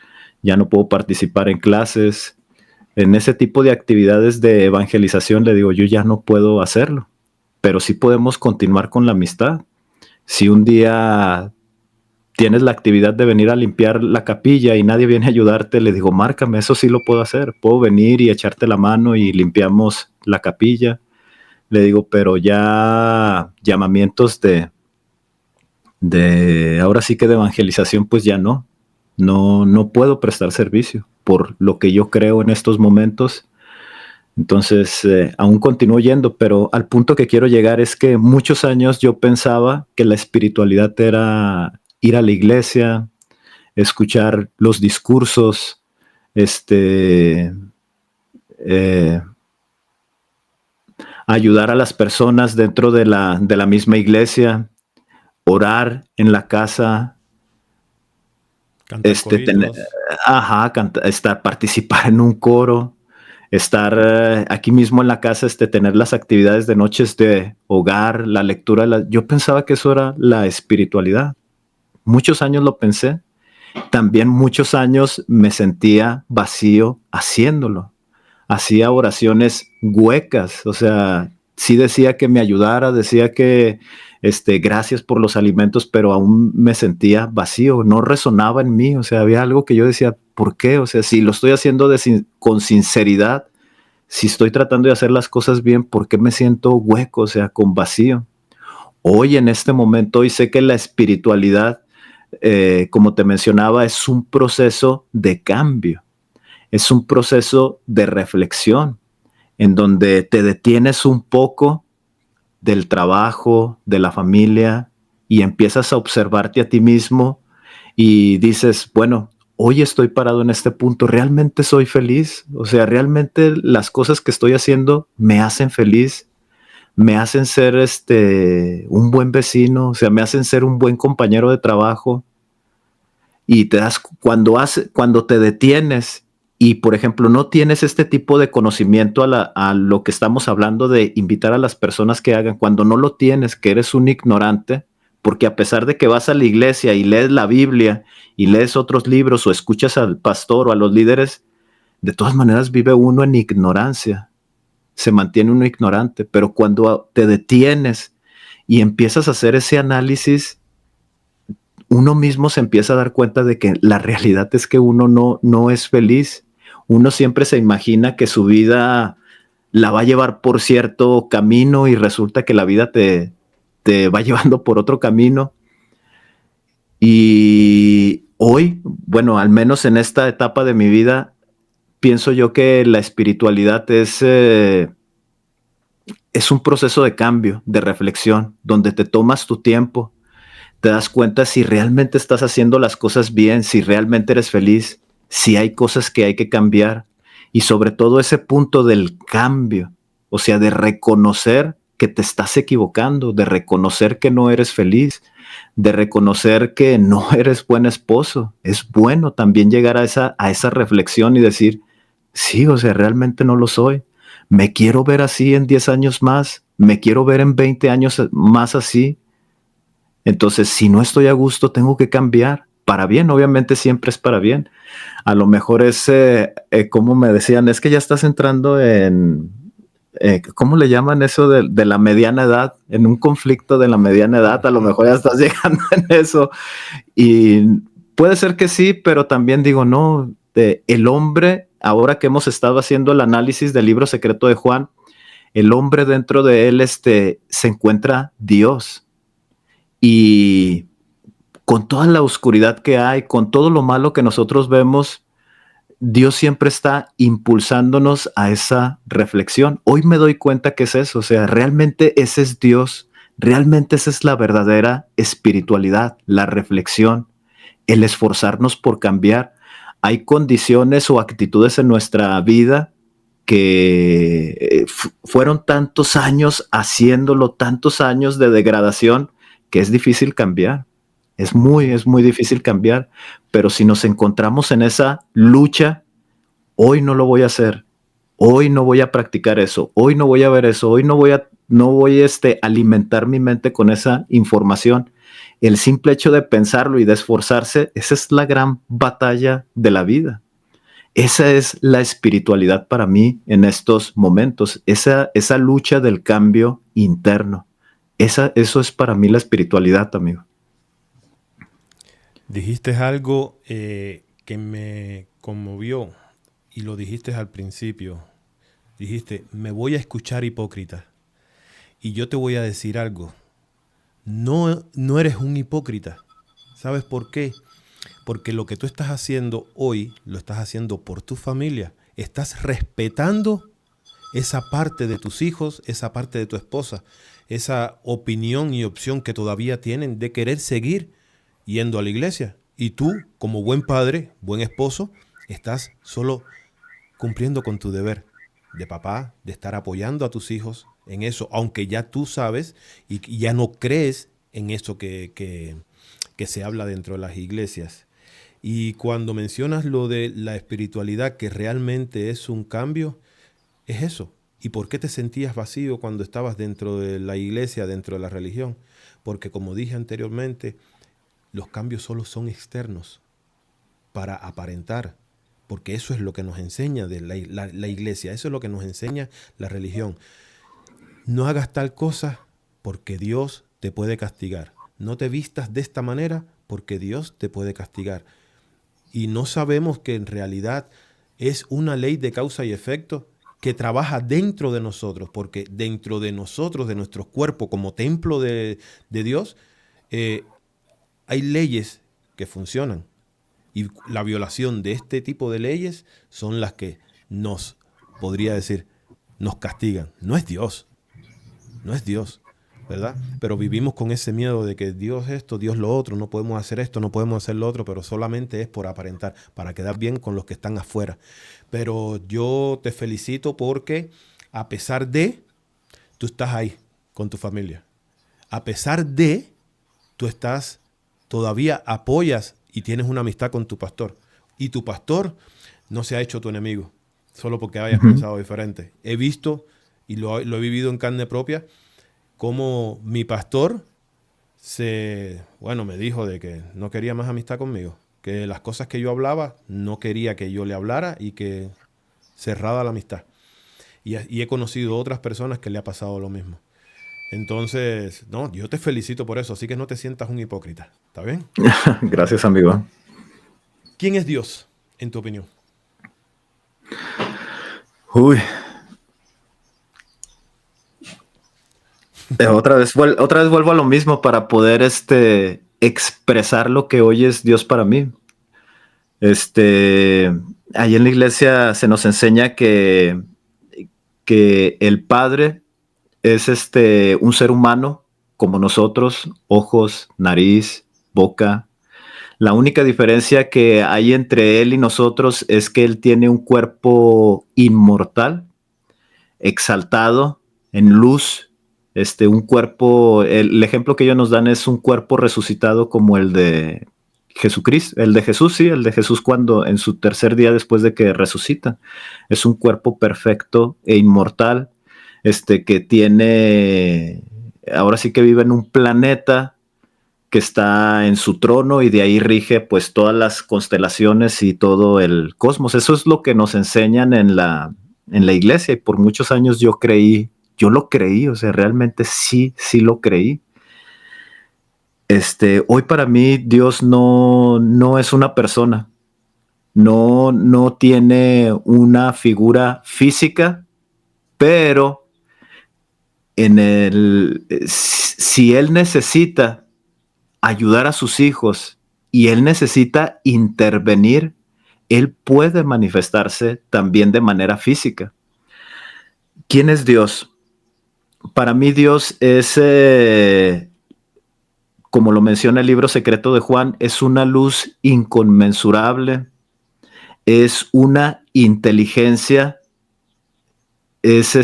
ya no puedo participar en clases, en ese tipo de actividades de evangelización. Le digo, yo ya no puedo hacerlo, pero sí podemos continuar con la amistad. Si un día tienes la actividad de venir a limpiar la capilla y nadie viene a ayudarte, le digo, márcame, eso sí lo puedo hacer. Puedo venir y echarte la mano y limpiamos la capilla. Le digo, pero ya llamamientos ahora sí que de evangelización, pues ya no. No puedo prestar servicio por lo que yo creo en estos momentos. Entonces, aún continúo yendo, pero al punto que quiero llegar es que muchos años yo pensaba que la espiritualidad era ir a la iglesia, escuchar los discursos, eh, ayudar a las personas dentro de la misma iglesia, orar en la casa, Cantar coritos. participar en un coro, estar aquí mismo en la casa, tener las actividades de noches de hogar, la lectura. Yo pensaba que eso era la espiritualidad. Muchos años lo pensé. También muchos años me sentía vacío haciéndolo. Hacía oraciones huecas, o sea, sí decía que me ayudara, decía que gracias por los alimentos, pero aún me sentía vacío, no resonaba en mí, o sea, había algo que yo decía, ¿por qué? O sea, si lo estoy haciendo con sinceridad, si estoy tratando de hacer las cosas bien, ¿por qué me siento hueco, o sea, con vacío? Hoy en este momento, hoy sé que la espiritualidad, como te mencionaba, es un proceso de cambio, es un proceso de reflexión, en donde te detienes un poco del trabajo, de la familia, y empiezas a observarte a ti mismo y dices, bueno, hoy estoy parado en este punto, ¿realmente soy feliz? O sea, ¿realmente las cosas que estoy haciendo me hacen feliz? ¿Me hacen ser un buen vecino? O sea, ¿me hacen ser un buen compañero de trabajo? Y cuando te detienes y, por ejemplo, no tienes este tipo de conocimiento a lo que estamos hablando de invitar a las personas que hagan, cuando no lo tienes, que eres un ignorante, porque a pesar de que vas a la iglesia y lees la Biblia y lees otros libros o escuchas al pastor o a los líderes, de todas maneras vive uno en ignorancia, se mantiene uno ignorante, pero cuando te detienes y empiezas a hacer ese análisis, uno mismo se empieza a dar cuenta de que la realidad es que uno no es feliz. Uno siempre se imagina que su vida la va a llevar por cierto camino y resulta que la vida te va llevando por otro camino. Y hoy, bueno, al menos en esta etapa de mi vida, pienso yo que la espiritualidad es un proceso de cambio, de reflexión, donde te tomas tu tiempo, te das cuenta si realmente estás haciendo las cosas bien, si realmente eres feliz, si hay cosas que hay que cambiar y sobre todo ese punto del cambio, o sea, de reconocer que te estás equivocando, de reconocer que no eres feliz, de reconocer que no eres buen esposo. Es bueno también llegar a esa reflexión y decir, sí, o sea, realmente no lo soy. Me quiero ver así en 10 años más, me quiero ver en 20 años más así. Entonces, si no estoy a gusto, tengo que cambiar. Para bien, obviamente siempre es para bien. A lo mejor es, como me decían, es que ya estás entrando en, ¿cómo le llaman eso de la mediana edad? En un conflicto de la mediana edad, a lo mejor ya estás llegando en eso. Y puede ser que sí, pero también digo, no, el hombre, ahora que hemos estado haciendo el análisis del libro secreto de Juan, el hombre dentro de él se encuentra Dios. Y con toda la oscuridad que hay, con todo lo malo que nosotros vemos, Dios siempre está impulsándonos a esa reflexión. Hoy me doy cuenta que es eso, o sea, realmente ese es Dios, realmente esa es la verdadera espiritualidad, la reflexión, el esforzarnos por cambiar. Hay condiciones o actitudes en nuestra vida que fueron tantos años haciéndolo, tantos años de degradación, que es difícil cambiar. Es muy difícil cambiar, pero si nos encontramos en esa lucha, hoy no lo voy a hacer, hoy no voy a practicar eso, hoy no voy a ver eso, hoy no voy a alimentar mi mente con esa información. el simple hecho de pensarlo y de esforzarse, esa es la gran batalla de la vida. Esa es la espiritualidad para mí en estos momentos, esa lucha del cambio interno. Eso es para mí la espiritualidad, amigo. Dijiste algo que me conmovió y lo dijiste al principio. Dijiste, me voy a escuchar hipócrita. Y yo te voy a decir algo. No eres un hipócrita. ¿Sabes por qué? Porque lo que tú estás haciendo hoy, lo estás haciendo por tu familia. Estás respetando esa parte de tus hijos, esa parte de tu esposa, esa opinión y opción que todavía tienen de querer seguir yendo a la iglesia. Y tú, como buen padre, buen esposo, estás solo cumpliendo con tu deber de papá, de estar apoyando a tus hijos en eso, aunque ya tú sabes y ya no crees en eso que se habla dentro de las iglesias. Y cuando mencionas lo de la espiritualidad, que realmente es un cambio, es eso. ¿Y por qué te sentías vacío cuando estabas dentro de la iglesia, dentro de la religión? Porque como dije anteriormente, los cambios solo son externos para aparentar, porque eso es lo que nos enseña de la iglesia, eso es lo que nos enseña la religión. No hagas tal cosa porque Dios te puede castigar. No te vistas de esta manera porque Dios te puede castigar. Y no sabemos que en realidad es una ley de causa y efecto que trabaja dentro de nosotros, porque dentro de nosotros, de nuestro cuerpo como templo de Dios, hay leyes que funcionan. Y la violación de este tipo de leyes son las que nos, podría decir, nos castigan. No es Dios, no es Dios, ¿verdad? Pero vivimos con ese miedo de que Dios esto, Dios lo otro, no podemos hacer esto, no podemos hacer lo otro, pero solamente es por aparentar, para quedar bien con los que están afuera. Pero yo te felicito porque a pesar de, tú estás ahí con tu familia. A pesar de, tú estás, todavía apoyas y tienes una amistad con tu pastor. Y tu pastor no se ha hecho tu enemigo, solo porque hayas pensado diferente. He visto y lo he vivido en carne propia, cómo mi pastor me dijo de que no quería más amistad conmigo, que las cosas que yo hablaba no quería que yo le hablara y que cerrada la amistad. Y he conocido otras personas que le ha pasado lo mismo. Entonces, no, yo te felicito por eso, así que no te sientas un hipócrita, ¿está bien? Gracias, amigo. ¿Quién es Dios, en tu opinión? Uy. Otra vez vuelvo a lo mismo para poder expresar lo que hoy es Dios para mí. Ahí en la iglesia se nos enseña que el Padre es un ser humano como nosotros, ojos, nariz, boca. La única diferencia que hay entre Él y nosotros es que Él tiene un cuerpo inmortal, exaltado, en luz, un cuerpo, el ejemplo que ellos nos dan es un cuerpo resucitado como el de Jesucristo, el de Jesús, sí, el de Jesús cuando en su tercer día después de que resucita. Es un cuerpo perfecto e inmortal, que tiene, ahora sí que vive en un planeta que está en su trono y de ahí rige pues todas las constelaciones y todo el cosmos. Eso es lo que nos enseñan en la iglesia y por muchos años yo lo creí, o sea, realmente sí lo creí. Hoy para mí Dios no es una persona, no tiene una figura física, pero si Él necesita ayudar a sus hijos y Él necesita intervenir, Él puede manifestarse también de manera física. ¿Quién es Dios? Para mí Dios es, como lo menciona el libro secreto de Juan, es una luz inconmensurable, es una inteligencia, es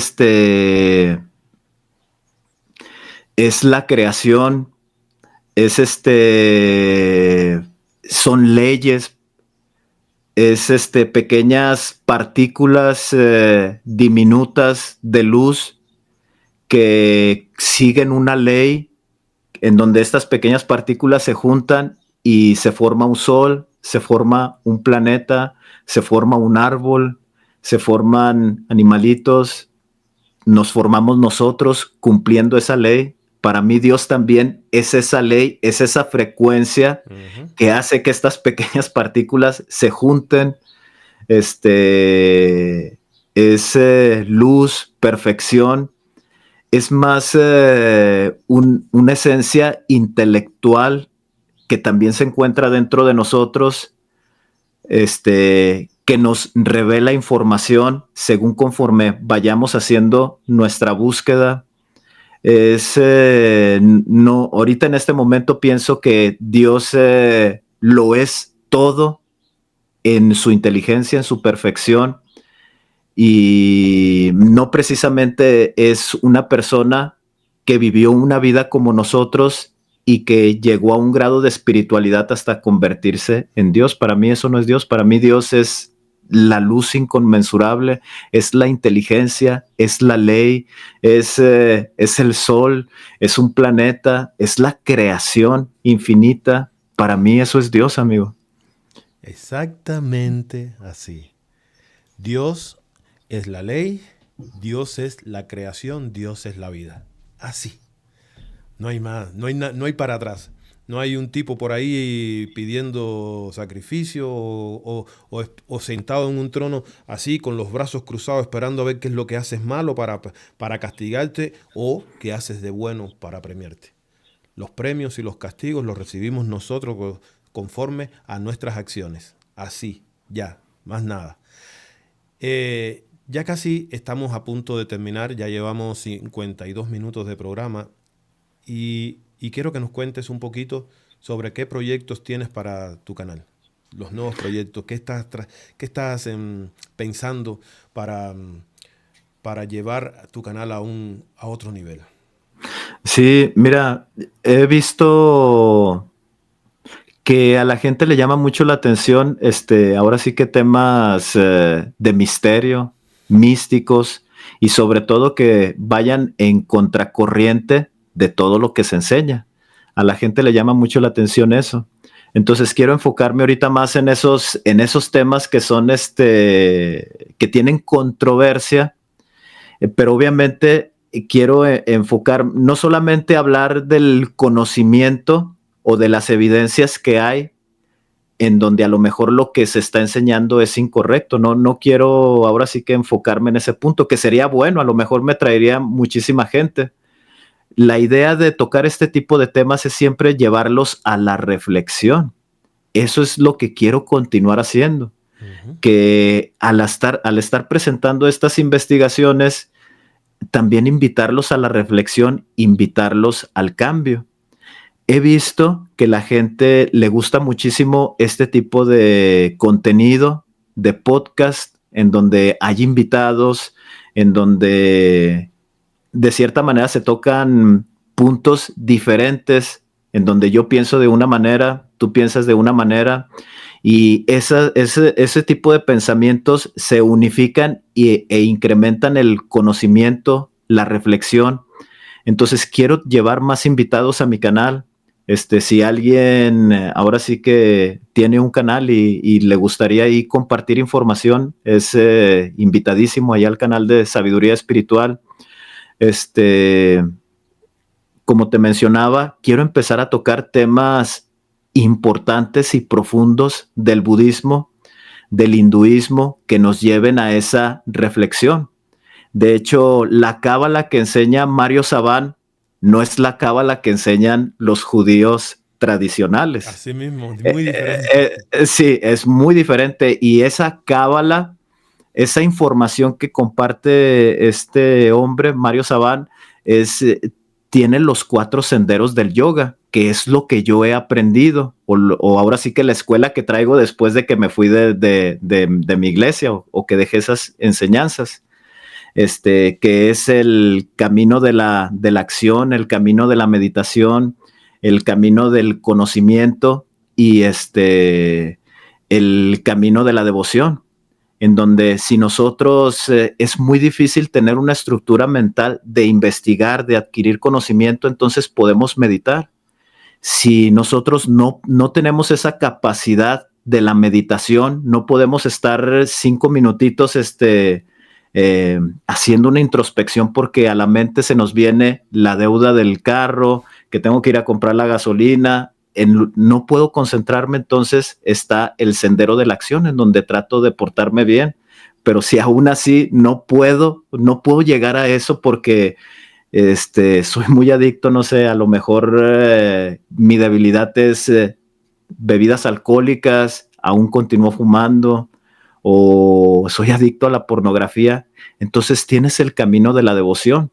la creación, son leyes, es pequeñas partículas diminutas de luz que siguen una ley en donde estas pequeñas partículas se juntan y se forma un sol, se forma un planeta, se forma un árbol, se forman animalitos, nos formamos nosotros cumpliendo esa ley. Para mí Dios también es esa ley, es esa frecuencia que hace que estas pequeñas partículas se junten. Es luz, perfección. Es más una esencia intelectual que también se encuentra dentro de nosotros, que nos revela información según conforme vayamos haciendo nuestra búsqueda. No, ahorita en este momento pienso que Dios lo es todo en su inteligencia, en su perfección, y no precisamente es una persona que vivió una vida como nosotros y que llegó a un grado de espiritualidad hasta convertirse en Dios. Para mí eso no es Dios. Para mí Dios es la luz inconmensurable, es la inteligencia, es la ley, es el sol, es un planeta, es la creación infinita. Para mí eso es Dios, amigo. Exactamente así. Dios es la ley, Dios es la creación, Dios es la vida. Así. No hay más, no hay para atrás. No hay un tipo por ahí pidiendo sacrificio o sentado en un trono así con los brazos cruzados esperando a ver qué es lo que haces malo para castigarte o qué haces de bueno para premiarte. Los premios y los castigos los recibimos nosotros conforme a nuestras acciones. Así, ya, más nada. Ya casi estamos a punto de terminar, ya llevamos 52 minutos de programa y quiero que nos cuentes un poquito sobre qué proyectos tienes para tu canal, los nuevos proyectos, qué estás pensando para llevar tu canal a otro nivel. Sí, mira, he visto que a la gente le llama mucho la atención, ahora sí que temas de misterio, místicos, y sobre todo que vayan en contracorriente de todo lo que se enseña. A la gente le llama mucho la atención eso. Entonces quiero enfocarme ahorita más en esos temas que son que tienen controversia, pero obviamente quiero enfocar, no solamente hablar del conocimiento o de las evidencias que hay en donde a lo mejor lo que se está enseñando es incorrecto. No quiero ahora sí que enfocarme en ese punto, que sería bueno, a lo mejor me traería muchísima gente. La idea de tocar este tipo de temas es siempre llevarlos a la reflexión. Eso es lo que quiero continuar haciendo. Que al estar presentando estas investigaciones, también invitarlos a la reflexión, invitarlos al cambio. He visto que la gente le gusta muchísimo este tipo de contenido, de podcast, en donde hay invitados, en donde de cierta manera se tocan puntos diferentes, en donde yo pienso de una manera, tú piensas de una manera, y ese tipo de pensamientos se unifican e incrementan el conocimiento, la reflexión. Entonces quiero llevar más invitados a mi canal. Si alguien ahora sí que tiene un canal y le gustaría ahí compartir información, es invitadísimo allá al canal de Sabiduría Espiritual. Como te mencionaba, quiero empezar a tocar temas importantes y profundos del budismo, del hinduismo, que nos lleven a esa reflexión. De hecho, la cábala que enseña Mario Sabán no es la cábala que enseñan los judíos tradicionales. Así mismo, muy diferente. Sí, es muy diferente. Y esa cábala, esa información que comparte este hombre, Mario Sabán, tiene los 4 senderos del yoga, que es lo que yo he aprendido, o ahora sí que la escuela que traigo después de que me fui de mi iglesia o que dejé esas enseñanzas. Que es el camino de la acción, el camino de la meditación, el camino del conocimiento y el camino de la devoción, en donde si nosotros es muy difícil tener una estructura mental de investigar, de adquirir conocimiento, entonces podemos meditar. si nosotros no tenemos esa capacidad de la meditación, no podemos estar 5 minutitos haciendo una introspección porque a la mente se nos viene la deuda del carro, que tengo que ir a comprar la gasolina, no puedo concentrarme. Entonces está el sendero de la acción en donde trato de portarme bien, pero si aún así no puedo llegar a eso porque soy muy adicto, no sé, a lo mejor mi debilidad es bebidas alcohólicas, aún continúo fumando, o soy adicto a la pornografía. Entonces tienes el camino de la devoción.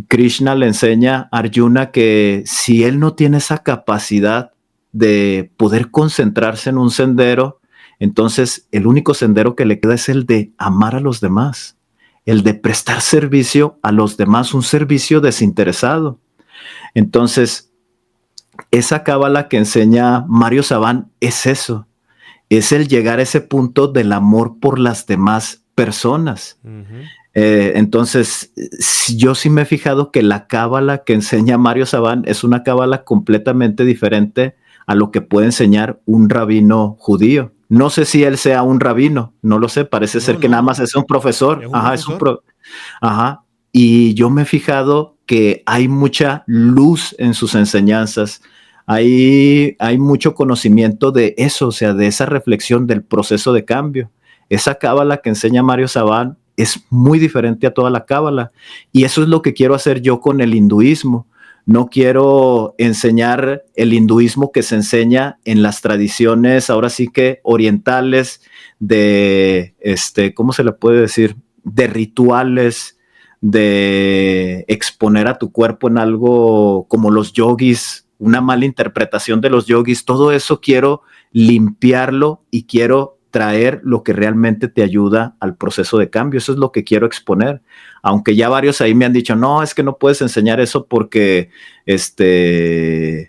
Krishna le enseña a Arjuna que si él no tiene esa capacidad de poder concentrarse en un sendero, entonces el único sendero que le queda es el de amar a los demás, el de prestar servicio a los demás, un servicio desinteresado. Entonces, esa cábala que enseña Mario Sabán es eso, es el llegar a ese punto del amor por las demás personas. Entonces, yo sí me he fijado que la cábala que enseña Mario Sabán es una cábala completamente diferente a lo que puede enseñar un rabino judío. No sé si él sea un rabino, no lo sé, parece ser que nada más es un profesor. Ajá. Y yo me he fijado que hay mucha luz en sus enseñanzas. Hay mucho conocimiento de eso, o sea, de esa reflexión del proceso de cambio. Esa cábala que enseña Mario Sabán es muy diferente a toda la cábala. Y eso es lo que quiero hacer yo con el hinduismo. No quiero enseñar el hinduismo que se enseña en las tradiciones, ahora sí que orientales, de, ¿cómo se le puede decir? De rituales, de exponer a tu cuerpo en algo como los yogis, una mala interpretación de los yogis. Todo eso quiero limpiarlo y quiero traer lo que realmente te ayuda al proceso de cambio. Eso es lo que quiero exponer. Aunque ya varios ahí me han dicho, no, es que no puedes enseñar eso porque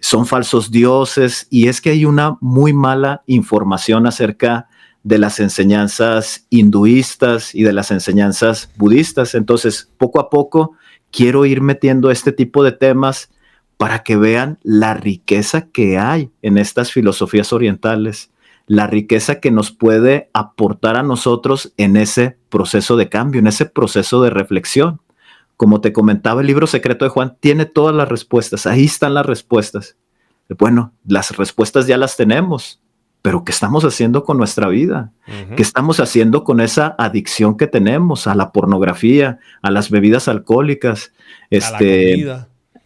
son falsos dioses. Y es que hay una muy mala información acerca de las enseñanzas hinduistas y de las enseñanzas budistas. Entonces, poco a poco quiero ir metiendo este tipo de temas para que vean la riqueza que hay en estas filosofías orientales, la riqueza que nos puede aportar a nosotros en ese proceso de cambio, en ese proceso de reflexión. Como te comentaba, el libro secreto de Juan tiene todas las respuestas, ahí están las respuestas. Bueno, las respuestas ya las tenemos, pero ¿qué estamos haciendo con nuestra vida? ¿Qué estamos haciendo con esa adicción que tenemos a la pornografía, a las bebidas alcohólicas,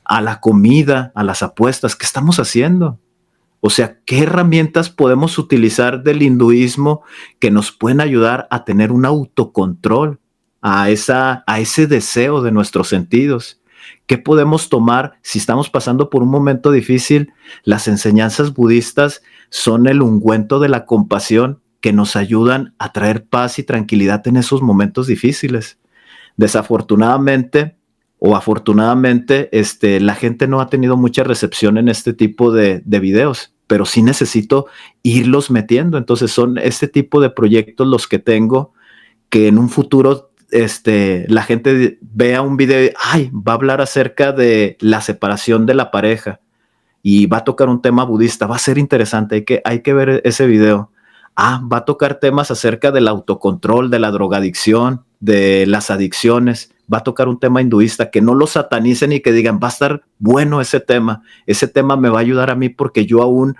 a la comida, a las apuestas? ¿Qué estamos haciendo? O sea, ¿qué herramientas podemos utilizar del hinduismo que nos pueden ayudar a tener un autocontrol, a ese deseo de nuestros sentidos? ¿Qué podemos tomar si estamos pasando por un momento difícil? Las enseñanzas budistas son el ungüento de la compasión que nos ayudan a traer paz y tranquilidad en esos momentos difíciles. Desafortunadamente o afortunadamente, la gente no ha tenido mucha recepción en este tipo de videos, pero sí necesito irlos metiendo. Entonces son este tipo de proyectos los que tengo, que en un futuro la gente vea un video y va a hablar acerca de la separación de la pareja y va a tocar un tema budista. Va a ser interesante, hay que ver ese video. Va a tocar temas acerca del autocontrol, de la drogadicción, de las adicciones. Va a tocar un tema hinduista, que no lo satanicen y que digan, va a estar bueno ese tema me va a ayudar a mí porque yo aún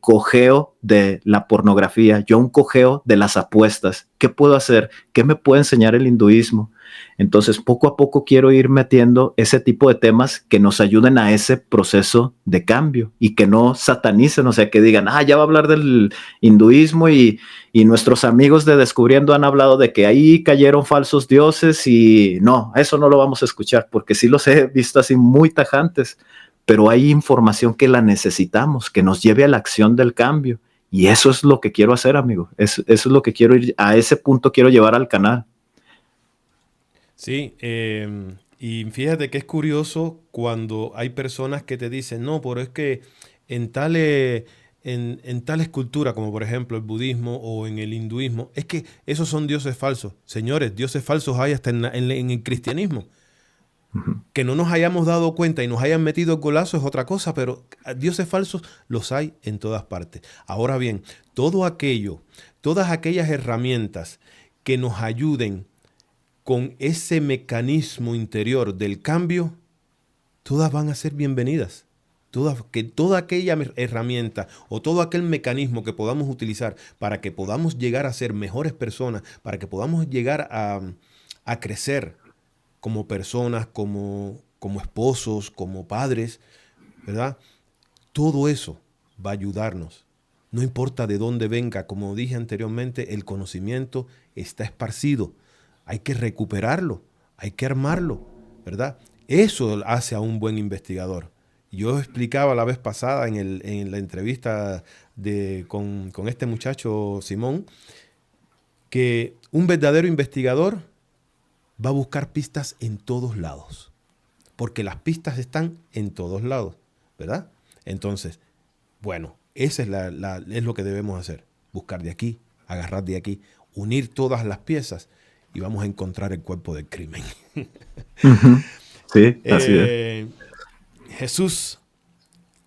cojeo de la pornografía, yo aún cojeo de las apuestas. ¿Qué puedo hacer? ¿Qué me puede enseñar el hinduismo? Entonces, poco a poco quiero ir metiendo ese tipo de temas que nos ayuden a ese proceso de cambio y que no satanicen, o sea, que digan, ya va a hablar del hinduismo y nuestros amigos de Descubriendo han hablado de que ahí cayeron falsos dioses y no, eso no lo vamos a escuchar porque sí los he visto así muy tajantes, pero hay información que la necesitamos, que nos lleve a la acción del cambio y eso es lo que quiero hacer, amigo. Eso es lo que quiero ir, a ese punto quiero llevar al canal. Sí, y fíjate que es curioso cuando hay personas que te dicen, no, pero es que en tal escultura, como por ejemplo el budismo o en el hinduismo, es que esos son dioses falsos. Señores, dioses falsos hay hasta en el cristianismo. Que no nos hayamos dado cuenta y nos hayan metido el golazo es otra cosa, pero dioses falsos los hay en todas partes. Ahora bien, todo aquello, todas aquellas herramientas que nos ayuden con ese mecanismo interior del cambio, todas van a ser bienvenidas. Toda aquella herramienta o todo aquel mecanismo que podamos utilizar para que podamos llegar a ser mejores personas, para que podamos llegar a crecer como personas, como esposos, como padres, ¿verdad? Todo eso va a ayudarnos. No importa de dónde venga, como dije anteriormente, el conocimiento está esparcido. Hay que recuperarlo, hay que armarlo, ¿verdad? Eso hace a un buen investigador. Yo explicaba la vez pasada en la entrevista con este muchacho Simón que un verdadero investigador va a buscar pistas en todos lados, porque las pistas están en todos lados, ¿verdad? Entonces, bueno, esa es lo que debemos hacer, buscar de aquí, agarrar de aquí, unir todas las piezas y vamos a encontrar el cuerpo del crimen. Sí, así es. Jesús,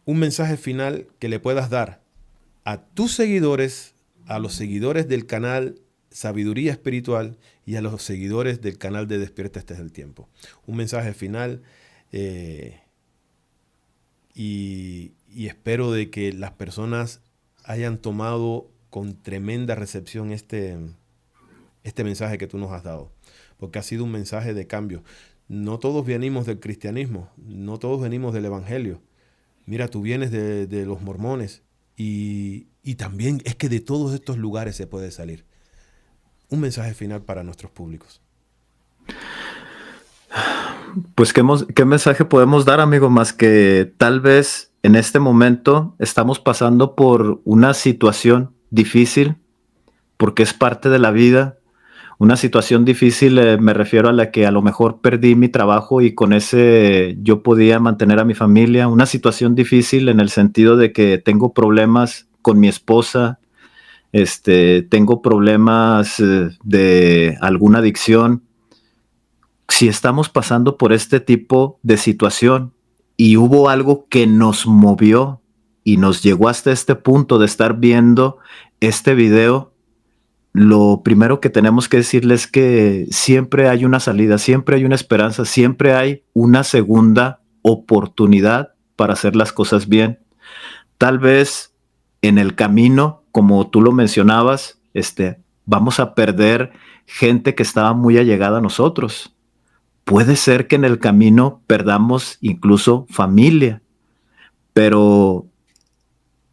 un mensaje final que le puedas dar a tus seguidores, a los seguidores del canal Sabiduría Espiritual y a los seguidores del canal de Despierta Este es el Tiempo. Un mensaje final y espero de que las personas hayan tomado con tremenda recepción este mensaje que tú nos has dado, porque ha sido un mensaje de cambio. No todos venimos del cristianismo, no todos venimos del evangelio. Mira, tú vienes de los mormones y también es que de todos estos lugares se puede salir. Un mensaje final para nuestros públicos. Pues, ¿qué mensaje podemos dar, amigo? Más que tal vez en este momento estamos pasando por una situación difícil, porque es parte de la vida. Una situación difícil, me refiero a la que a lo mejor perdí mi trabajo y con ese yo podía mantener a mi familia. Una situación difícil en el sentido de que tengo problemas con mi esposa, tengo problemas de alguna adicción. Si estamos pasando por este tipo de situación y hubo algo que nos movió y nos llegó hasta este punto de estar viendo este video, lo primero que tenemos que decirles es que siempre hay una salida, siempre hay una esperanza, siempre hay una segunda oportunidad para hacer las cosas bien. Tal vez en el camino, como tú lo mencionabas, vamos a perder gente que estaba muy allegada a nosotros. Puede ser que en el camino perdamos incluso familia, pero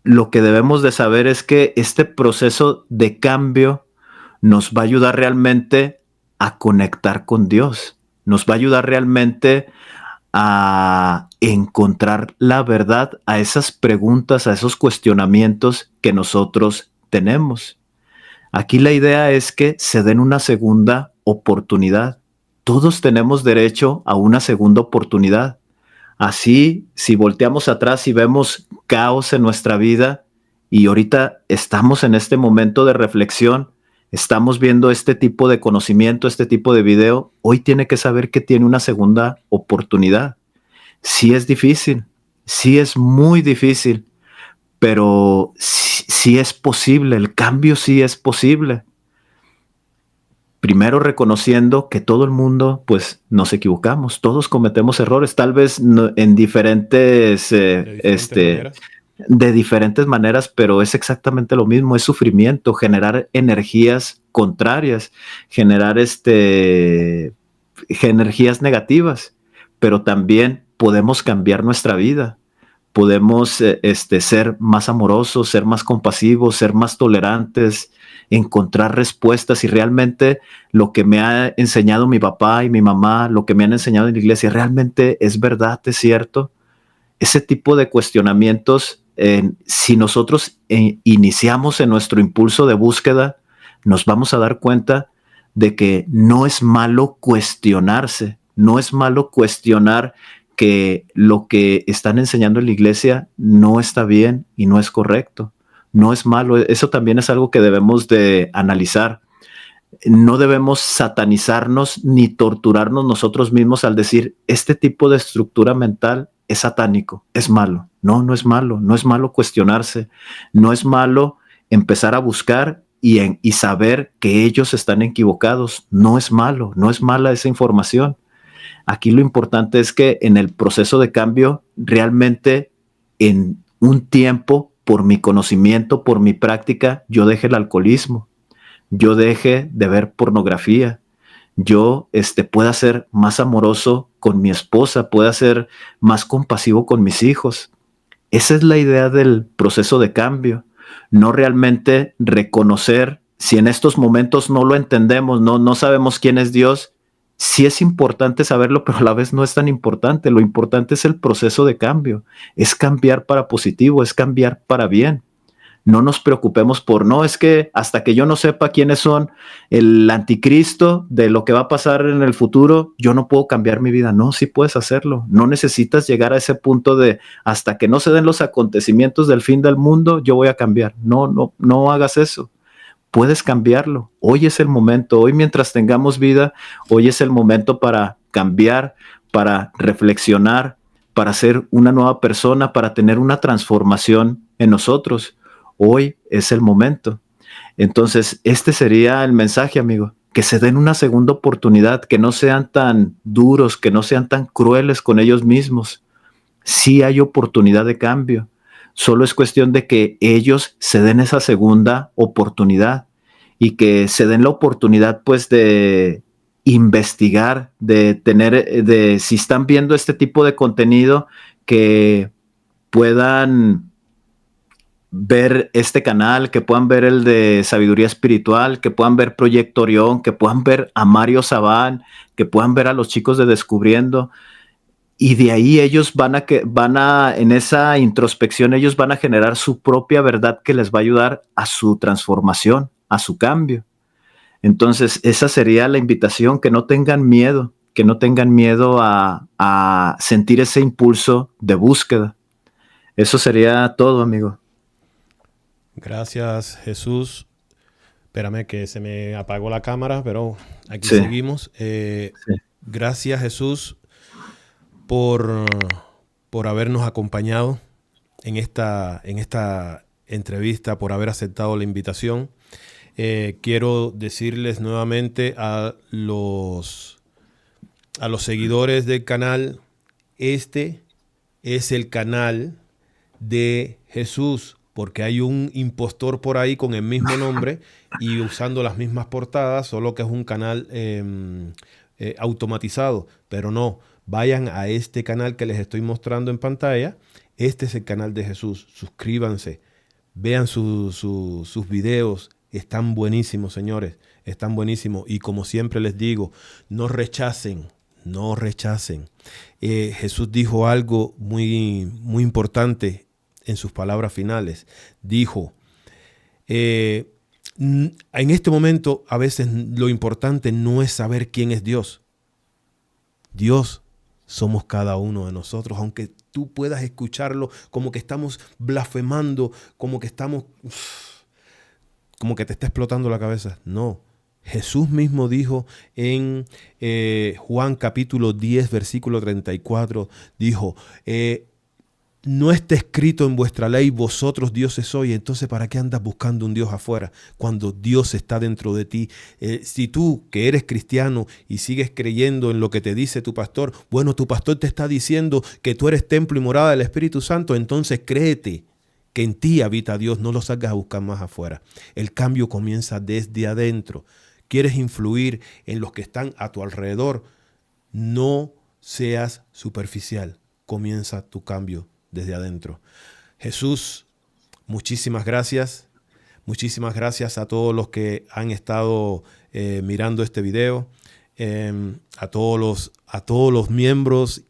lo que debemos de saber es que este proceso de cambio nos va a ayudar realmente a conectar con Dios, nos va a ayudar realmente a encontrar la verdad a esas preguntas, a esos cuestionamientos que nosotros tenemos. Aquí la idea es que se den una segunda oportunidad. Todos tenemos derecho a una segunda oportunidad. Así, si volteamos atrás y vemos caos en nuestra vida y ahorita estamos en este momento de reflexión, estamos viendo este tipo de conocimiento, este tipo de video, hoy tiene que saber que tiene una segunda oportunidad. Sí es difícil, sí es muy difícil, pero sí es posible, el cambio sí es posible. Primero reconociendo que todo el mundo, pues, nos equivocamos, todos cometemos errores, tal vez en diferentes, de diferentes maneras, pero es exactamente lo mismo, es sufrimiento, generar energías contrarias, generar energías negativas, pero también podemos cambiar nuestra vida. Podemos ser más amorosos, ser más compasivos, ser más tolerantes, encontrar respuestas y realmente lo que me ha enseñado mi papá y mi mamá, lo que me han enseñado en la iglesia, realmente es verdad, es cierto. Ese tipo de cuestionamientos, si nosotros iniciamos en nuestro impulso de búsqueda, nos vamos a dar cuenta de que no es malo cuestionarse, no es malo cuestionar que lo que están enseñando en la iglesia no está bien y no es correcto, no es malo. Eso también es algo que debemos de analizar. no debemos satanizarnos ni torturarnos nosotros mismos al decir, este tipo de estructura mental es satánico, es malo. No, no es malo. No es malo cuestionarse. No es malo empezar a buscar y saber que ellos están equivocados. No es malo, no es mala esa información. Aquí lo importante es que en el proceso de cambio, realmente en un tiempo, por mi conocimiento, por mi práctica, yo deje el alcoholismo, yo deje de ver pornografía, yo pueda ser más amoroso con mi esposa, pueda ser más compasivo con mis hijos. Esa es la idea del proceso de cambio, no realmente reconocer, si en estos momentos no lo entendemos, no sabemos quién es Dios, sí es importante saberlo, pero a la vez no es tan importante. Lo importante es el proceso de cambio, es cambiar para positivo, es cambiar para bien. No nos preocupemos por, no, es que hasta que yo no sepa quiénes son el anticristo de lo que va a pasar en el futuro, yo no puedo cambiar mi vida. No, sí puedes hacerlo. No necesitas llegar a ese punto de hasta que no se den los acontecimientos del fin del mundo, yo voy a cambiar. No hagas eso. Puedes cambiarlo. Hoy es el momento. Hoy mientras tengamos vida, hoy es el momento para cambiar, para reflexionar, para ser una nueva persona, para tener una transformación en nosotros. Hoy es el momento. Entonces, este sería el mensaje, amigo, que se den una segunda oportunidad, que no sean tan duros, que no sean tan crueles con ellos mismos. Sí hay oportunidad de cambio. Solo es cuestión de que ellos se den esa segunda oportunidad y que se den la oportunidad, pues, de investigar, de tener, de si están viendo este tipo de contenido, que puedan ver este canal, que puedan ver el de Sabiduría Espiritual, que puedan ver Proyecto Orión, que puedan ver a Mario Sabán, que puedan ver a los chicos de Descubriendo, y de ahí ellos en esa introspección, ellos van a generar su propia verdad que les va a ayudar a su transformación, a su cambio. Entonces, esa sería la invitación, que no tengan miedo a sentir ese impulso de búsqueda. Eso sería todo, amigo. Gracias, Jesús. Espérame que se me apagó la cámara, pero aquí Sí, seguimos. sí. Gracias, Jesús, por habernos acompañado en esta entrevista, por haber aceptado la invitación. Quiero decirles nuevamente a los seguidores del canal, este es el canal de Jesús, porque hay un impostor por ahí con el mismo nombre y usando las mismas portadas, solo que es un canal automatizado, pero no, vayan a este canal que les estoy mostrando en pantalla. Este es el canal de Jesús. Suscríbanse, vean sus videos, están buenísimos, señores, están buenísimos. Y como siempre les digo, no rechacen. Jesús dijo algo muy, muy importante en sus palabras finales. Dijo, en este momento a veces lo importante no es saber quién es Dios. Dios somos cada uno de nosotros, aunque tú puedas escucharlo como que estamos blasfemando, como que te está explotando la cabeza. No. Jesús mismo dijo en Juan capítulo 10, versículo 34, dijo, no está escrito en vuestra ley, vosotros dioses sois. Entonces, ¿para qué andas buscando un Dios afuera cuando Dios está dentro de ti? Si tú, que eres cristiano y sigues creyendo en lo que te dice tu pastor, bueno, tu pastor te está diciendo que tú eres templo y morada del Espíritu Santo, entonces créete que en ti habita Dios, no lo salgas a buscar más afuera. El cambio comienza desde adentro. ¿Quieres influir en los que están a tu alrededor? No seas superficial. Comienza tu cambio desde adentro. Jesús, muchísimas gracias. Muchísimas gracias a todos los que han estado mirando este video, a todos los miembros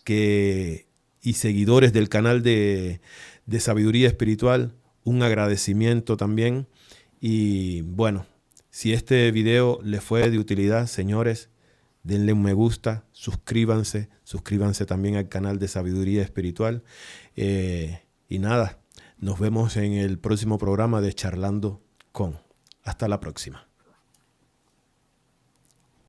y seguidores del canal de Sabiduría Espiritual. Un agradecimiento también. Y bueno, si este video les fue de utilidad, señores, denle un me gusta, suscríbanse también al canal de Sabiduría Espiritual. Y nada, nos vemos en el próximo programa de Charlando con. Hasta la próxima.